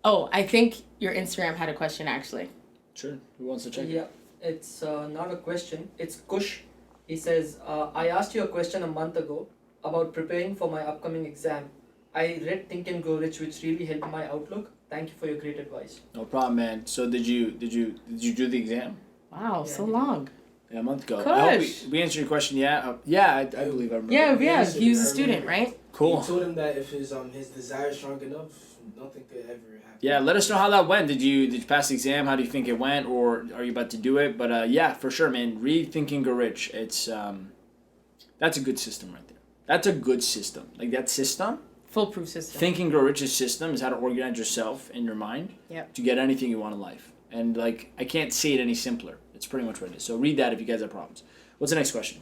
Oh, I think your Instagram had a question, actually. Sure. Who wants to check it? Yeah, it's not a question. It's Kush. He says, I asked you a question a month ago about preparing for my upcoming exam. I read Think and Grow Rich, which really helped my outlook. Thank you for your great advice. No problem, man. So did you do the exam? Wow, Yeah, so I did. long. Yeah, a month ago. Kush. I hope we answered your question. Yeah. I believe I remember. Yeah. He He was a answered it. student, right? Cool. He told him that if his desire is strong enough, nothing could ever happen. Yeah, let us know how that went. Did you pass the exam? How do you think it went, or are you about to do it? But yeah, for sure, man. Read Think and Grow Rich. It's that's a good system right there. That's a good system. Like that system. Foolproof system. Think and Grow Rich's system is how to organize yourself in your mind to get anything you want in life. And like I can't say it any simpler. It's pretty much what it is. So read that if you guys have problems. What's the next question?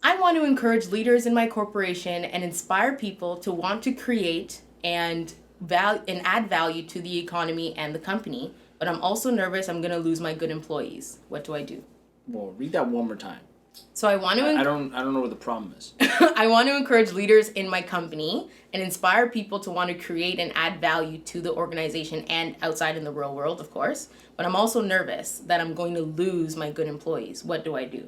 I want to encourage leaders in my corporation and inspire people to want to create and add value to the economy and the company. But I'm also nervous I'm going to lose my good employees. What do I do? Well, read that one more time. So I want to I don't know what the problem is. I want to encourage leaders in my company and inspire people to want to create and add value to the organization and outside in the real world, of course. But I'm also nervous that I'm going to lose my good employees. What do I do?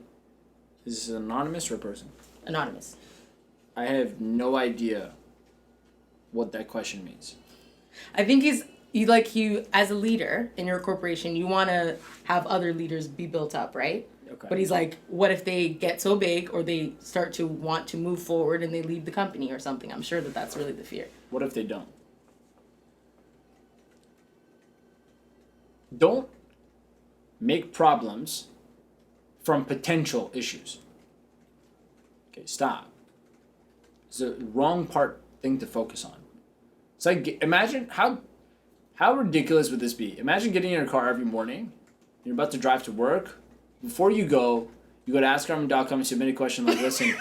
Is this anonymous or a person? Anonymous. I have no idea what that question means. I think you as a leader in your corporation, you want to have other leaders be built up, right? Okay. But he's like, what if they get so big or they start to want to move forward and they leave the company or something? I'm sure that that's really the fear. What if they don't? Don't make problems from potential issues. Okay, stop. It's the wrong thing to focus on. It's like, imagine how ridiculous would this be? Imagine getting in your car every morning, you're about to drive to work. Before you go to AskGarmin.com and submit a question like, listen,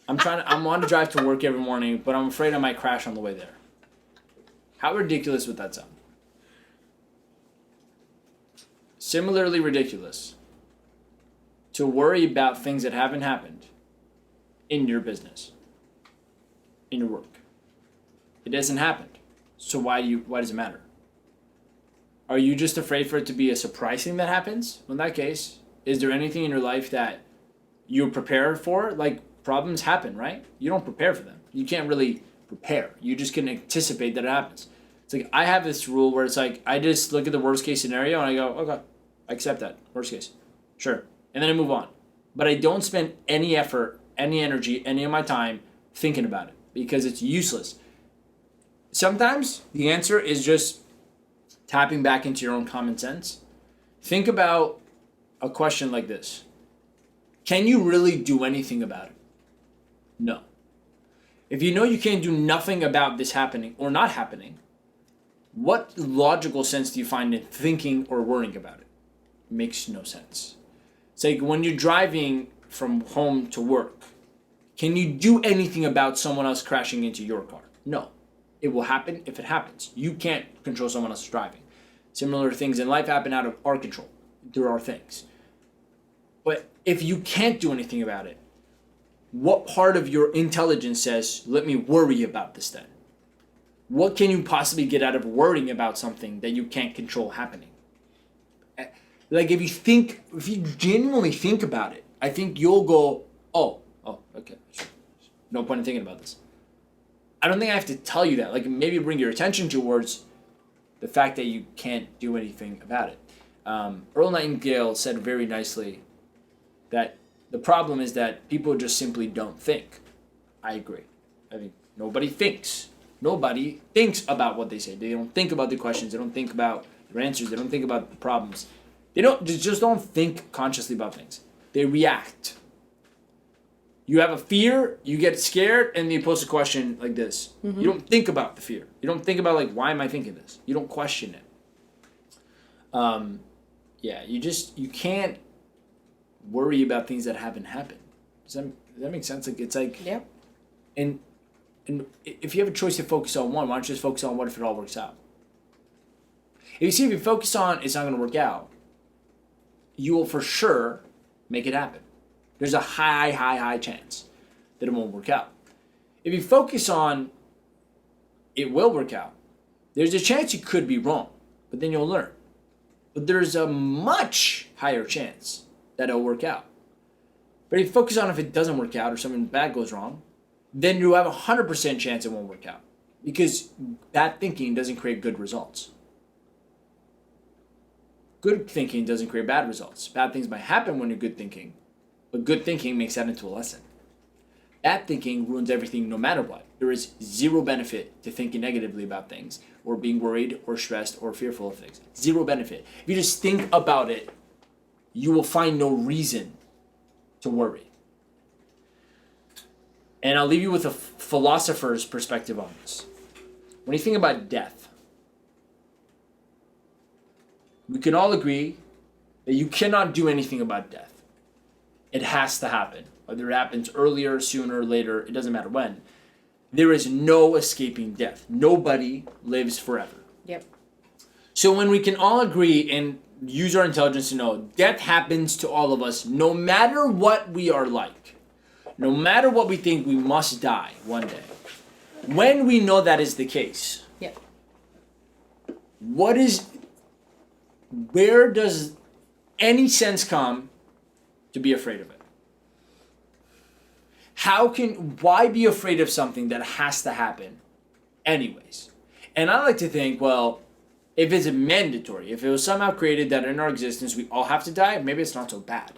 I'm on to drive to work every morning, but I'm afraid I might crash on the way there. How ridiculous would that sound? Similarly ridiculous to worry about things that haven't happened in your business, in your work. It hasn't happened. So why does it matter? Are you just afraid for it to be a surprise thing that happens? Well, in that case, is there anything in your life that you're prepared for? Like, problems happen, right? You don't prepare for them. You can't really prepare. You just can anticipate that it happens. It's like, I have this rule where it's like, I just look at the worst case scenario and I go, okay, I accept that. Worst case. Sure. And then I move on. But I don't spend any effort, any energy, any of my time thinking about it because it's useless. Sometimes the answer is just tapping back into your own common sense. Think about a question like this. Can you really do anything about it? No. If you know you can't do nothing about this happening or not happening, what logical sense do you find in thinking or worrying about it? It makes no sense. It's like when you're driving from home to work, can you do anything about someone else crashing into your car? No. It will happen if it happens. You can't control someone else's driving. Similar things in life happen out of our control. There are things. But if you can't do anything about it, what part of your intelligence says, let me worry about this then? What can you possibly get out of worrying about something that you can't control happening? Like if you genuinely think about it, I think you'll go, oh, okay. No point in thinking about this. I don't think I have to tell you that. Like maybe bring your attention towards the fact that you can't do anything about it. Earl Nightingale said very nicely that the problem is that people just simply don't think. I agree. I think nobody thinks. Nobody thinks about what they say. They don't think about the questions. They don't think about their answers. They don't think about the problems. They just don't think consciously about things. They react. You have a fear, you get scared, and you pose a question like this. Mm-hmm. You don't think about the fear. You don't think about like, why am I thinking this? You don't question it. You can't worry about things that haven't happened. Does that make sense? Like it's like, yeah. And if you have a choice to focus on one, why don't you just focus on what if it all works out? If you focus on it's not going to work out, you will for sure make it happen. There's a high chance that it won't work out. If you focus on it will work out, there's a chance you could be wrong, but then you'll learn. But there's a much higher chance that it'll work out. But if you focus on if it doesn't work out or something bad goes wrong, then you have a 100% chance it won't work out. Because bad thinking doesn't create good results. Good thinking doesn't create bad results. Bad things might happen when you're good thinking, but good thinking makes that into a lesson. Bad thinking ruins everything no matter what. There is zero benefit to thinking negatively about things or being worried or stressed or fearful of things. Zero benefit. If you just think about it, you will find no reason to worry. And I'll leave you with a philosopher's perspective on this. When you think about death, we can all agree that you cannot do anything about death. It has to happen. Whether it happens earlier, sooner, later, it doesn't matter when. There is no escaping death. Nobody lives forever. Yep. So when we can all agree and use our intelligence to know death happens to all of us, no matter what we are like, no matter what we think, we must die one day. When we know that is the case, yep. Where does any sense come to be afraid of it? Why be afraid of something that has to happen anyways? And I like to think, well, if it's mandatory, if it was somehow created that in our existence we all have to die, maybe it's not so bad.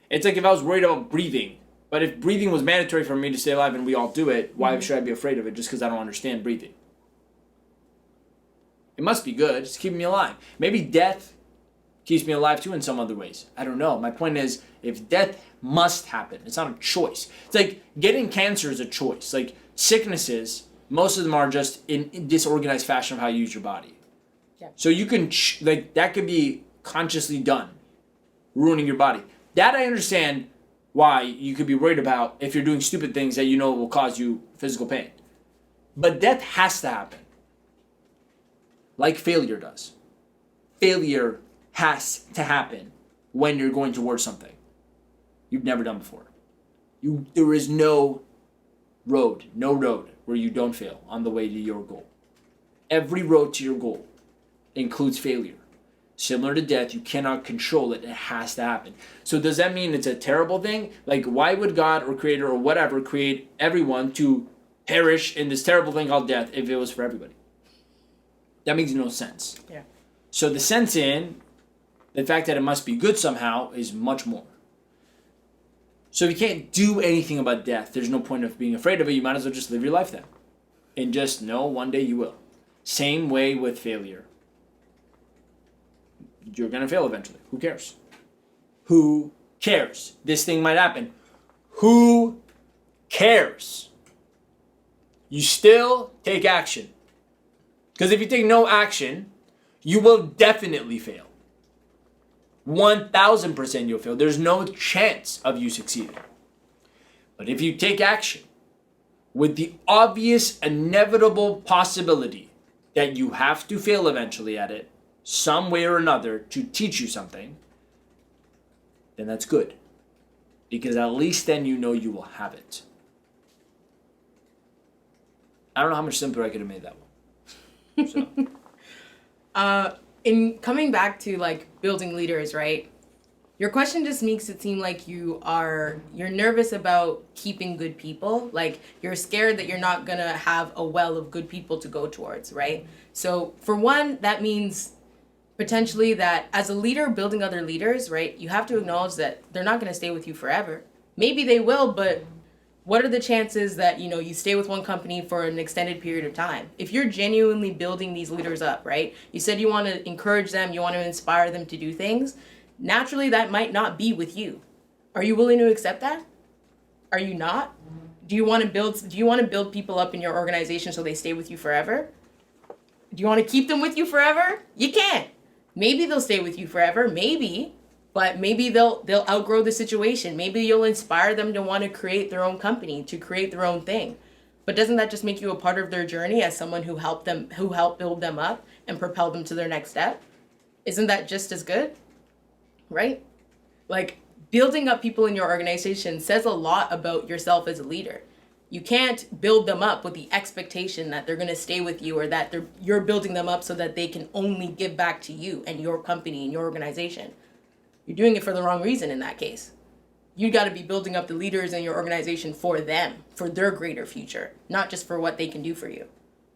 It's like if I was worried about breathing, but if breathing was mandatory for me to stay alive and we all do it, why should I be afraid of it just because I don't understand breathing? It must be good. It's keeping me alive. Maybe death keeps me alive too in some other ways. I don't know. My point is, if death must happen, it's not a choice. It's like getting cancer is a choice. Like sicknesses, most of them are just in disorganized fashion of how you use your body. Yeah. So you can, like, that could be consciously done, ruining your body. That I understand why you could be worried about if you're doing stupid things that you know will cause you physical pain. But death has to happen. Like failure does. Failure has to happen when you're going towards something you've never done before. There is no road where you don't fail on the way to your goal. Every road to your goal includes failure. Similar to death, you cannot control it. It has to happen. So does that mean it's a terrible thing? Like, why would God or Creator or whatever create everyone to perish in this terrible thing called death if it was for everybody? That makes no sense. Yeah. So the sense in the fact that it must be good somehow is much more. So if you can't do anything about death, there's no point of being afraid of it. You might as well just live your life then. And just know one day you will. Same way with failure. You're going to fail eventually. Who cares? Who cares? This thing might happen. Who cares? You still take action. Because if you take no action, you will definitely fail. 1,000% you'll fail. There's no chance of you succeeding. But if you take action with the obvious, inevitable possibility that you have to fail eventually at it, some way or another, to teach you something, then that's good. Because at least then you know you will have it. I don't know how much simpler I could have made that one. So. In coming back to like building leaders, right? Your question just makes it seem like you're nervous about keeping good people. Like you're scared that you're not gonna have a well of good people to go towards, right? So for one, that means potentially that as a leader building other leaders, right, you have to acknowledge that they're not going to stay with you forever. Maybe they will, but what are the chances that, you stay with one company for an extended period of time? If you're genuinely building these leaders up, right, you said you want to encourage them, you want to inspire them to do things, naturally that might not be with you. Are you willing to accept that? Are you not? Do you want to build people up in your organization so they stay with you forever? Do you want to keep them with you forever? You can't. Maybe they'll stay with you forever, maybe, but maybe they'll outgrow the situation. Maybe you'll inspire them to want to create their own company, to create their own thing. But doesn't that just make you a part of their journey as someone who helped build them up and propel them to their next step? Isn't that just as good? Right? Like building up people in your organization says a lot about yourself as a leader. You can't build them up with the expectation that they're going to stay with you or that you're building them up so that they can only give back to you and your company and your organization. You're doing it for the wrong reason in that case. You got to be building up the leaders in your organization for them, for their greater future, not just for what they can do for you,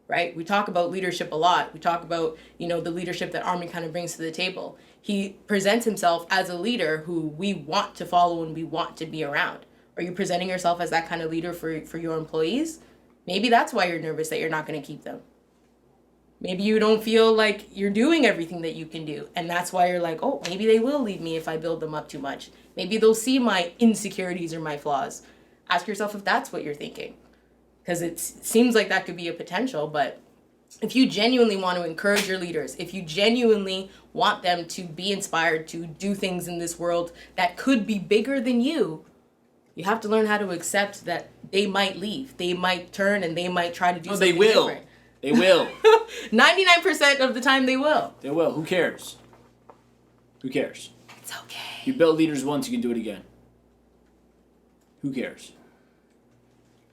right? We talk about leadership a lot. We talk about, the leadership that Armin kind of brings to the table. He presents himself as a leader who we want to follow and we want to be around. Are you presenting yourself as that kind of leader for your employees? Maybe that's why you're nervous that you're not going to keep them. Maybe you don't feel like you're doing everything that you can do. And that's why you're like, oh, maybe they will leave me if I build them up too much. Maybe they'll see my insecurities or my flaws. Ask yourself if that's what you're thinking. Because it seems like that could be a potential. But if you genuinely want to encourage your leaders, if you genuinely want them to be inspired to do things in this world that could be bigger than you have to learn how to accept that they might leave. They might turn and they might try to do something different. They will. 99% of the time they will. They will. Who cares? Who cares? It's okay. You built leaders once, you can do it again. Who cares?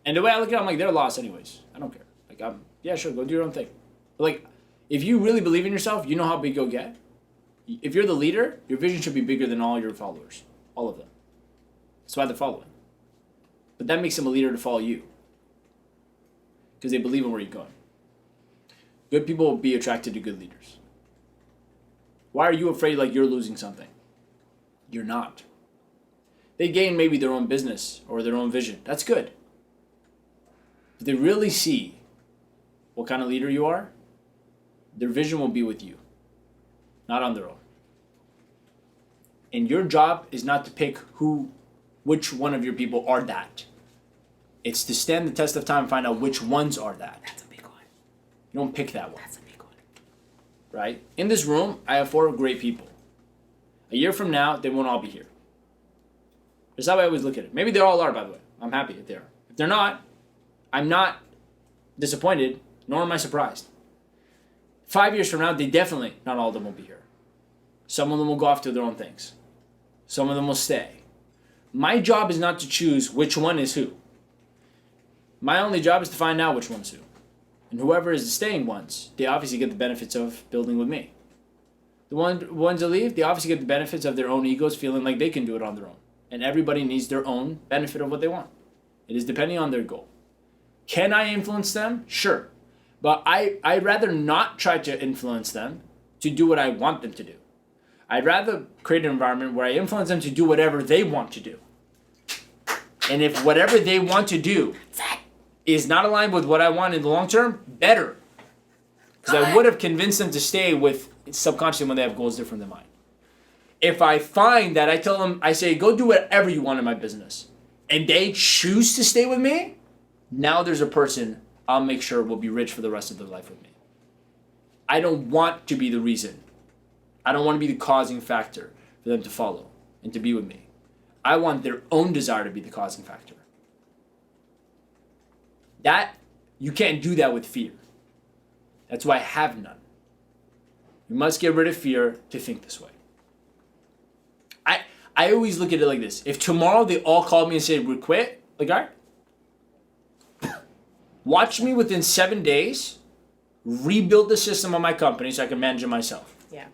And the way I look at it, I'm like, they're lost anyways. I don't care. Like, yeah, sure, go do your own thing. But like, if you really believe in yourself, you know how big you'll get. If you're the leader, your vision should be bigger than all your followers. All of them. That's why they're following. But that makes them a leader to follow you. Because they believe in where you're going. Good people will be attracted to good leaders. Why are you afraid like you're losing something? You're not. They gain maybe their own business or their own vision. That's good. If they really see what kind of leader you are, Their vision will be with you, not on their own. And your job is not to pick which one of your people are that. It's to stand the test of time and find out which ones are that. That's a big one. You don't pick that one. That's a big one. Right? In this room, I have 4 great people. A year from now, they won't all be here. That's how I always look at it. Maybe they all are, by the way. I'm happy if they are. If they're not, I'm not disappointed, nor am I surprised. 5 years from now, not all of them will be here. Some of them will go off to their own things. Some of them will stay. My job is not to choose which one is who. My only job is to find out which one is who. And whoever is the staying ones, they obviously get the benefits of building with me. The ones that leave, they obviously get the benefits of their own egos feeling like they can do it on their own. And everybody needs their own benefit of what they want. It is depending on their goal. Can I influence them? Sure. But I'd rather not try to influence them to do what I want them to do. I'd rather create an environment where I influence them to do whatever they want to do. And if whatever they want to do is not aligned with what I want in the long term, better. Because I would have convinced them to stay with subconsciously when they have goals different than mine. If I find that I tell them, I say, go do whatever you want in my business, and they choose to stay with me, now there's a person I'll make sure will be rich for the rest of their life with me. I don't want to be the reason. I don't want to be the causing factor for them to follow and to be with me. I want their own desire to be the causing factor. That, you can't do that with fear. That's why I have none. You must get rid of fear to think this way. I always look at it like this. If tomorrow they all called me and said, we quit, like, all right. Watch me within 7 days rebuild the system of my company so I can manage it myself. Yeah.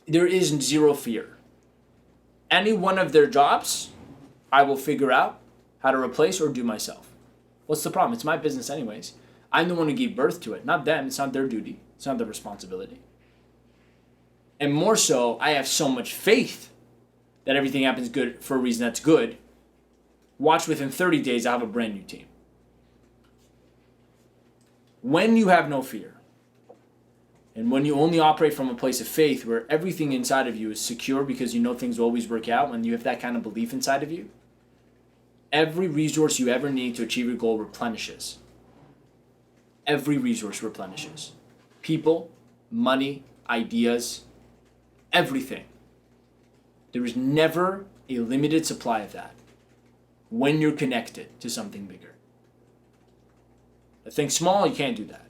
There is zero fear. Any one of their jobs, I will figure out how to replace or do myself. What's the problem? It's my business anyways. I'm the one who gave birth to it, not them. It's not their duty. It's not their responsibility. And more so, I have so much faith that everything happens good for a reason that's good. Watch within 30 days, I'll have a brand new team. When you have no fear, and when you only operate from a place of faith where everything inside of you is secure because you know things will always work out, when you have that kind of belief inside of you, every resource you ever need to achieve your goal replenishes. Every resource replenishes. People, money, ideas, everything. There is never a limited supply of that when you're connected to something bigger. Think small, you can't do that.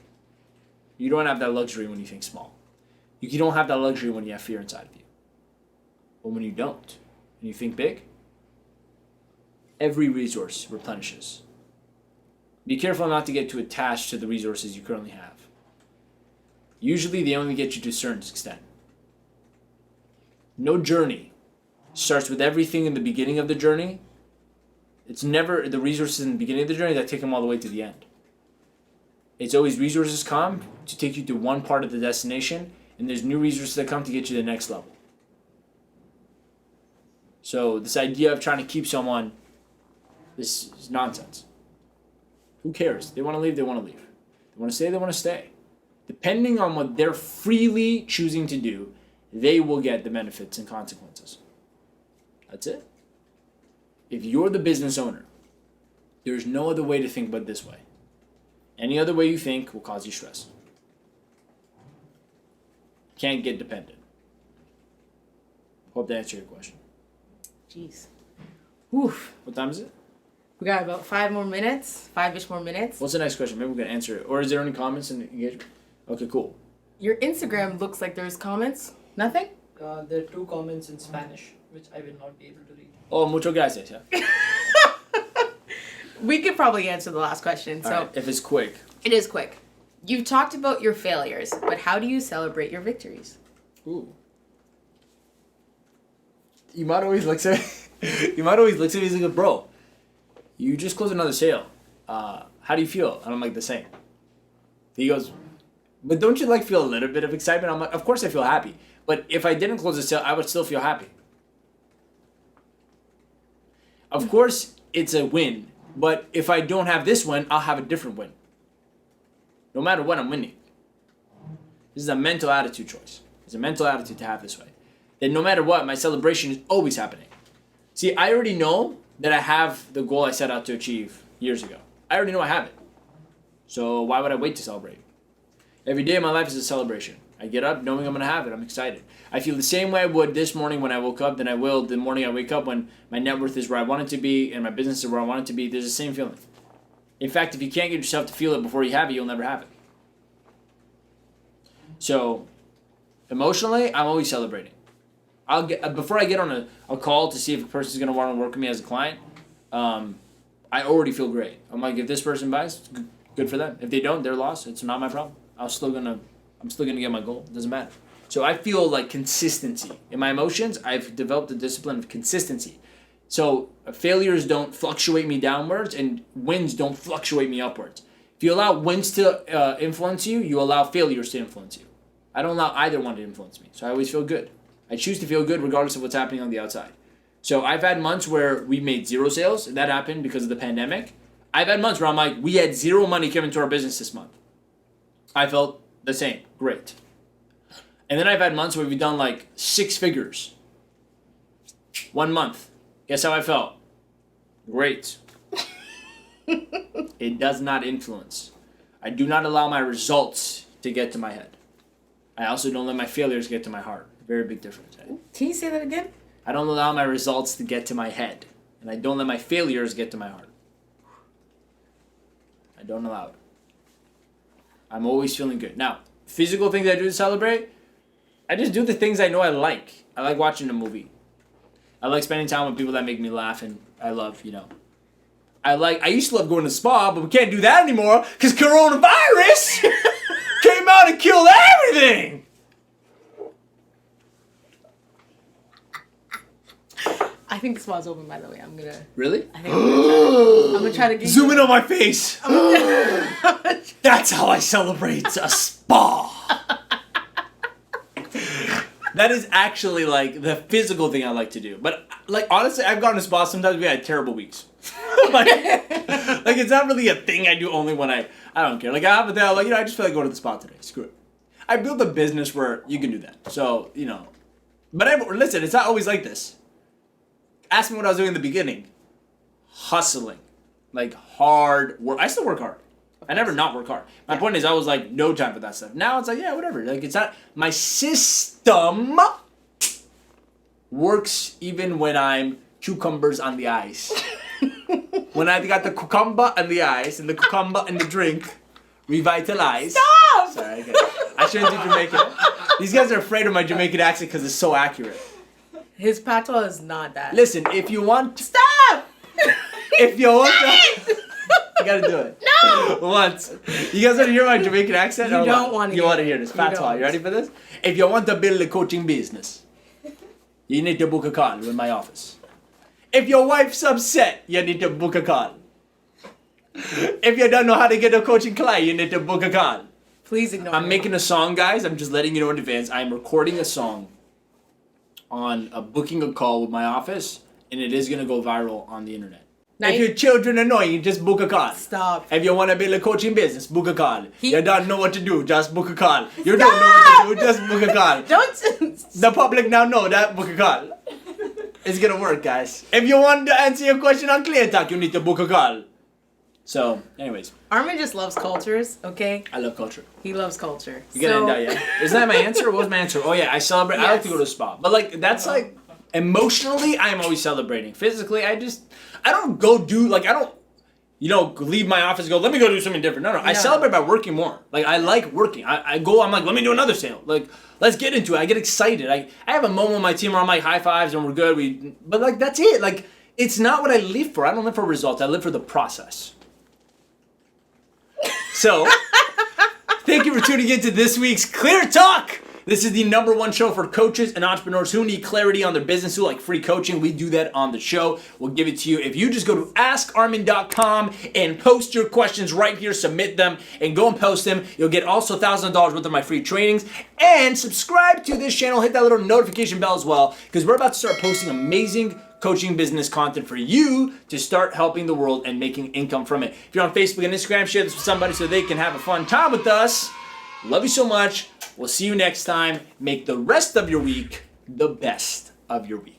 You don't have that luxury when you think small. You don't have that luxury when you have fear inside of you. But when you don't, and you think big, every resource replenishes. Be careful not to get too attached to the resources you currently have. Usually they only get you to a certain extent. No journey starts with everything in the beginning of the journey. It's never the resources in the beginning of the journey that take them all the way to the end. It's always resources come to take you to one part of the destination, and there's new resources that come to get you to the next level. So this idea of trying to keep someone, this is nonsense. Who cares? They want to leave, they want to leave. They want to stay, they want to stay. Depending on what they're freely choosing to do, they will get the benefits and consequences. That's it. If you're the business owner, there's no other way to think about it this way. Any other way you think will cause you stress. Can't get dependent. Hope that answered your question. Jeez. Whew. What time is it? We got about 5 more minutes, 5-ish more minutes. What's the next question? Maybe we can answer it. Or is there any comments in the engagement? Okay, cool. Your Instagram looks like there's comments. Nothing? There are 2 comments in Spanish, which I will not be able to read. Oh, mucho gracias. Yeah. We could probably answer the last question. So Alright, if it's quick. It is quick. You've talked about your failures, but how do you celebrate your victories? Ooh. Imad always looks at me. He's like, bro, you just closed another sale. How do you feel? And I'm like, the same. He goes, but don't you feel a little bit of excitement? I'm like, of course I feel happy. But if I didn't close the sale, I would still feel happy. Of course, it's a win. But if I don't have this win, I'll have a different win. No matter what, I'm winning. This is a mental attitude choice. It's a mental attitude to have this way. That no matter what, my celebration is always happening. See, I already know that I have the goal I set out to achieve years ago. I already know I have it. So why would I wait to celebrate? Every day of my life is a celebration. I get up knowing I'm going to have it. I'm excited. I feel the same way I would this morning when I woke up than I will the morning I wake up when my net worth is where I want it to be and my business is where I want it to be. There's the same feeling. In fact, if you can't get yourself to feel it before you have it, you'll never have it. So, emotionally, I'm always celebrating. Before I get on a call to see if a person's going to want to work with me as a client, I already feel great. I'm like, if this person buys, good for them. If they don't, they're lost. It's not my problem. I'm still gonna get my goal. It doesn't matter. So I feel like consistency in my emotions. I've developed a discipline of consistency. So failures don't fluctuate me downwards, and wins don't fluctuate me upwards. If you allow wins to influence you, you allow failures to influence you. I don't allow either one to influence me. So I always feel good. I choose to feel good regardless of what's happening on the outside. So I've had months where we made zero sales. That happened because of the pandemic. I've had months where I'm like, we had zero money coming to our business this month. I felt the same. Great. And then I've had months where we've done like 6 figures. 1 month. Guess how I felt? Great. It does not influence. I do not allow my results to get to my head. I also don't let my failures get to my heart. Very big difference. Right? Can you say that again? I don't allow my results to get to my head. And I don't let my failures get to my heart. I don't allow it. I'm always feeling good. Now, physical things I do to celebrate, I just do the things I know I like. I like watching a movie. I like spending time with people that make me laugh, and I love, I used to love going to the spa, but we can't do that anymore because coronavirus came out and killed everything. I think the spa's open, by the way. Really? I'm gonna try to get Zoom in on my face. That's how I celebrate a spa. That is actually like the physical thing I like to do. But like honestly, I've gone to spa sometimes we had terrible weeks. like it's not really a thing I do only when I don't care. Like I have a day I just feel like going to the spa today. Screw it. I built a business where you can do that. So, but listen, it's not always like this. Ask me what I was doing in the beginning. Hustling. Like hard work. I still work hard. I never not work hard. My point is I was like, no time for that stuff. Now it's like, yeah, whatever. Like it's not, my system works even when I'm cucumbers on the ice. When I got the cucumber on the ice and the cucumber in the drink, revitalize. Stop! Sorry, I shouldn't do Jamaican. These guys are afraid of my Jamaican accent because it's so accurate. His patois is not that. Listen, if you want... Stop! If you want to... You gotta do it. No! Once. You guys want to hear my Jamaican accent? You don't want to You want to hear this. Patois. You ready for this? If you want to build a coaching business, you need to book a call with my office. If your wife's upset, you need to book a call. If you don't know how to get a coaching client, you need to book a call. Please ignore I'm making a song, guys. I'm just letting you know in advance. I'm recording a song on booking a call with my office, and it is going to go viral on the internet. Now if your children annoy you, just book a call. Stop. If you want to build a coaching business, book a call. You don't know what to do, just book a call. You Stop! don't know what to do, just book a call. Don't. The public now know that, book a call. It's going to work, guys. If you want to answer your question on CLEARTALK, you need to book a call. So, anyways. Armin just loves cultures, okay? I love culture. He loves culture. You gotta end out, yeah? Isn't that my answer? What was my answer? Oh, yeah, I celebrate. Yes. I like to go to a spa. But, like, that's like, emotionally, I'm always celebrating. Physically, I don't go do, like, I don't, leave my office and go, let me go do something different. No. I celebrate by working more. Like, I like working. I'm like, let me do another sale. Like, let's get into it. I get excited. I have a moment with my team where I'm like, high fives and we're good. But, like, that's it. Like, it's not what I live for. I don't live for results. I live for the process. So, thank you for tuning in to this week's Clear Talk. This is the #1 show for coaches and entrepreneurs who need clarity on their business, who like free coaching. We do that on the show. We'll give it to you. If you just go to askarmin.com and post your questions right here, submit them, and go and post them, you'll get also $1,000 worth of my free trainings. And subscribe to this channel. Hit that little notification bell as well, because we're about to start posting amazing coaching business content for you to start helping the world and making income from it. If you're on Facebook and Instagram, share this with somebody so they can have a fun time with us. Love you so much. We'll see you next time. Make the rest of your week the best of your week.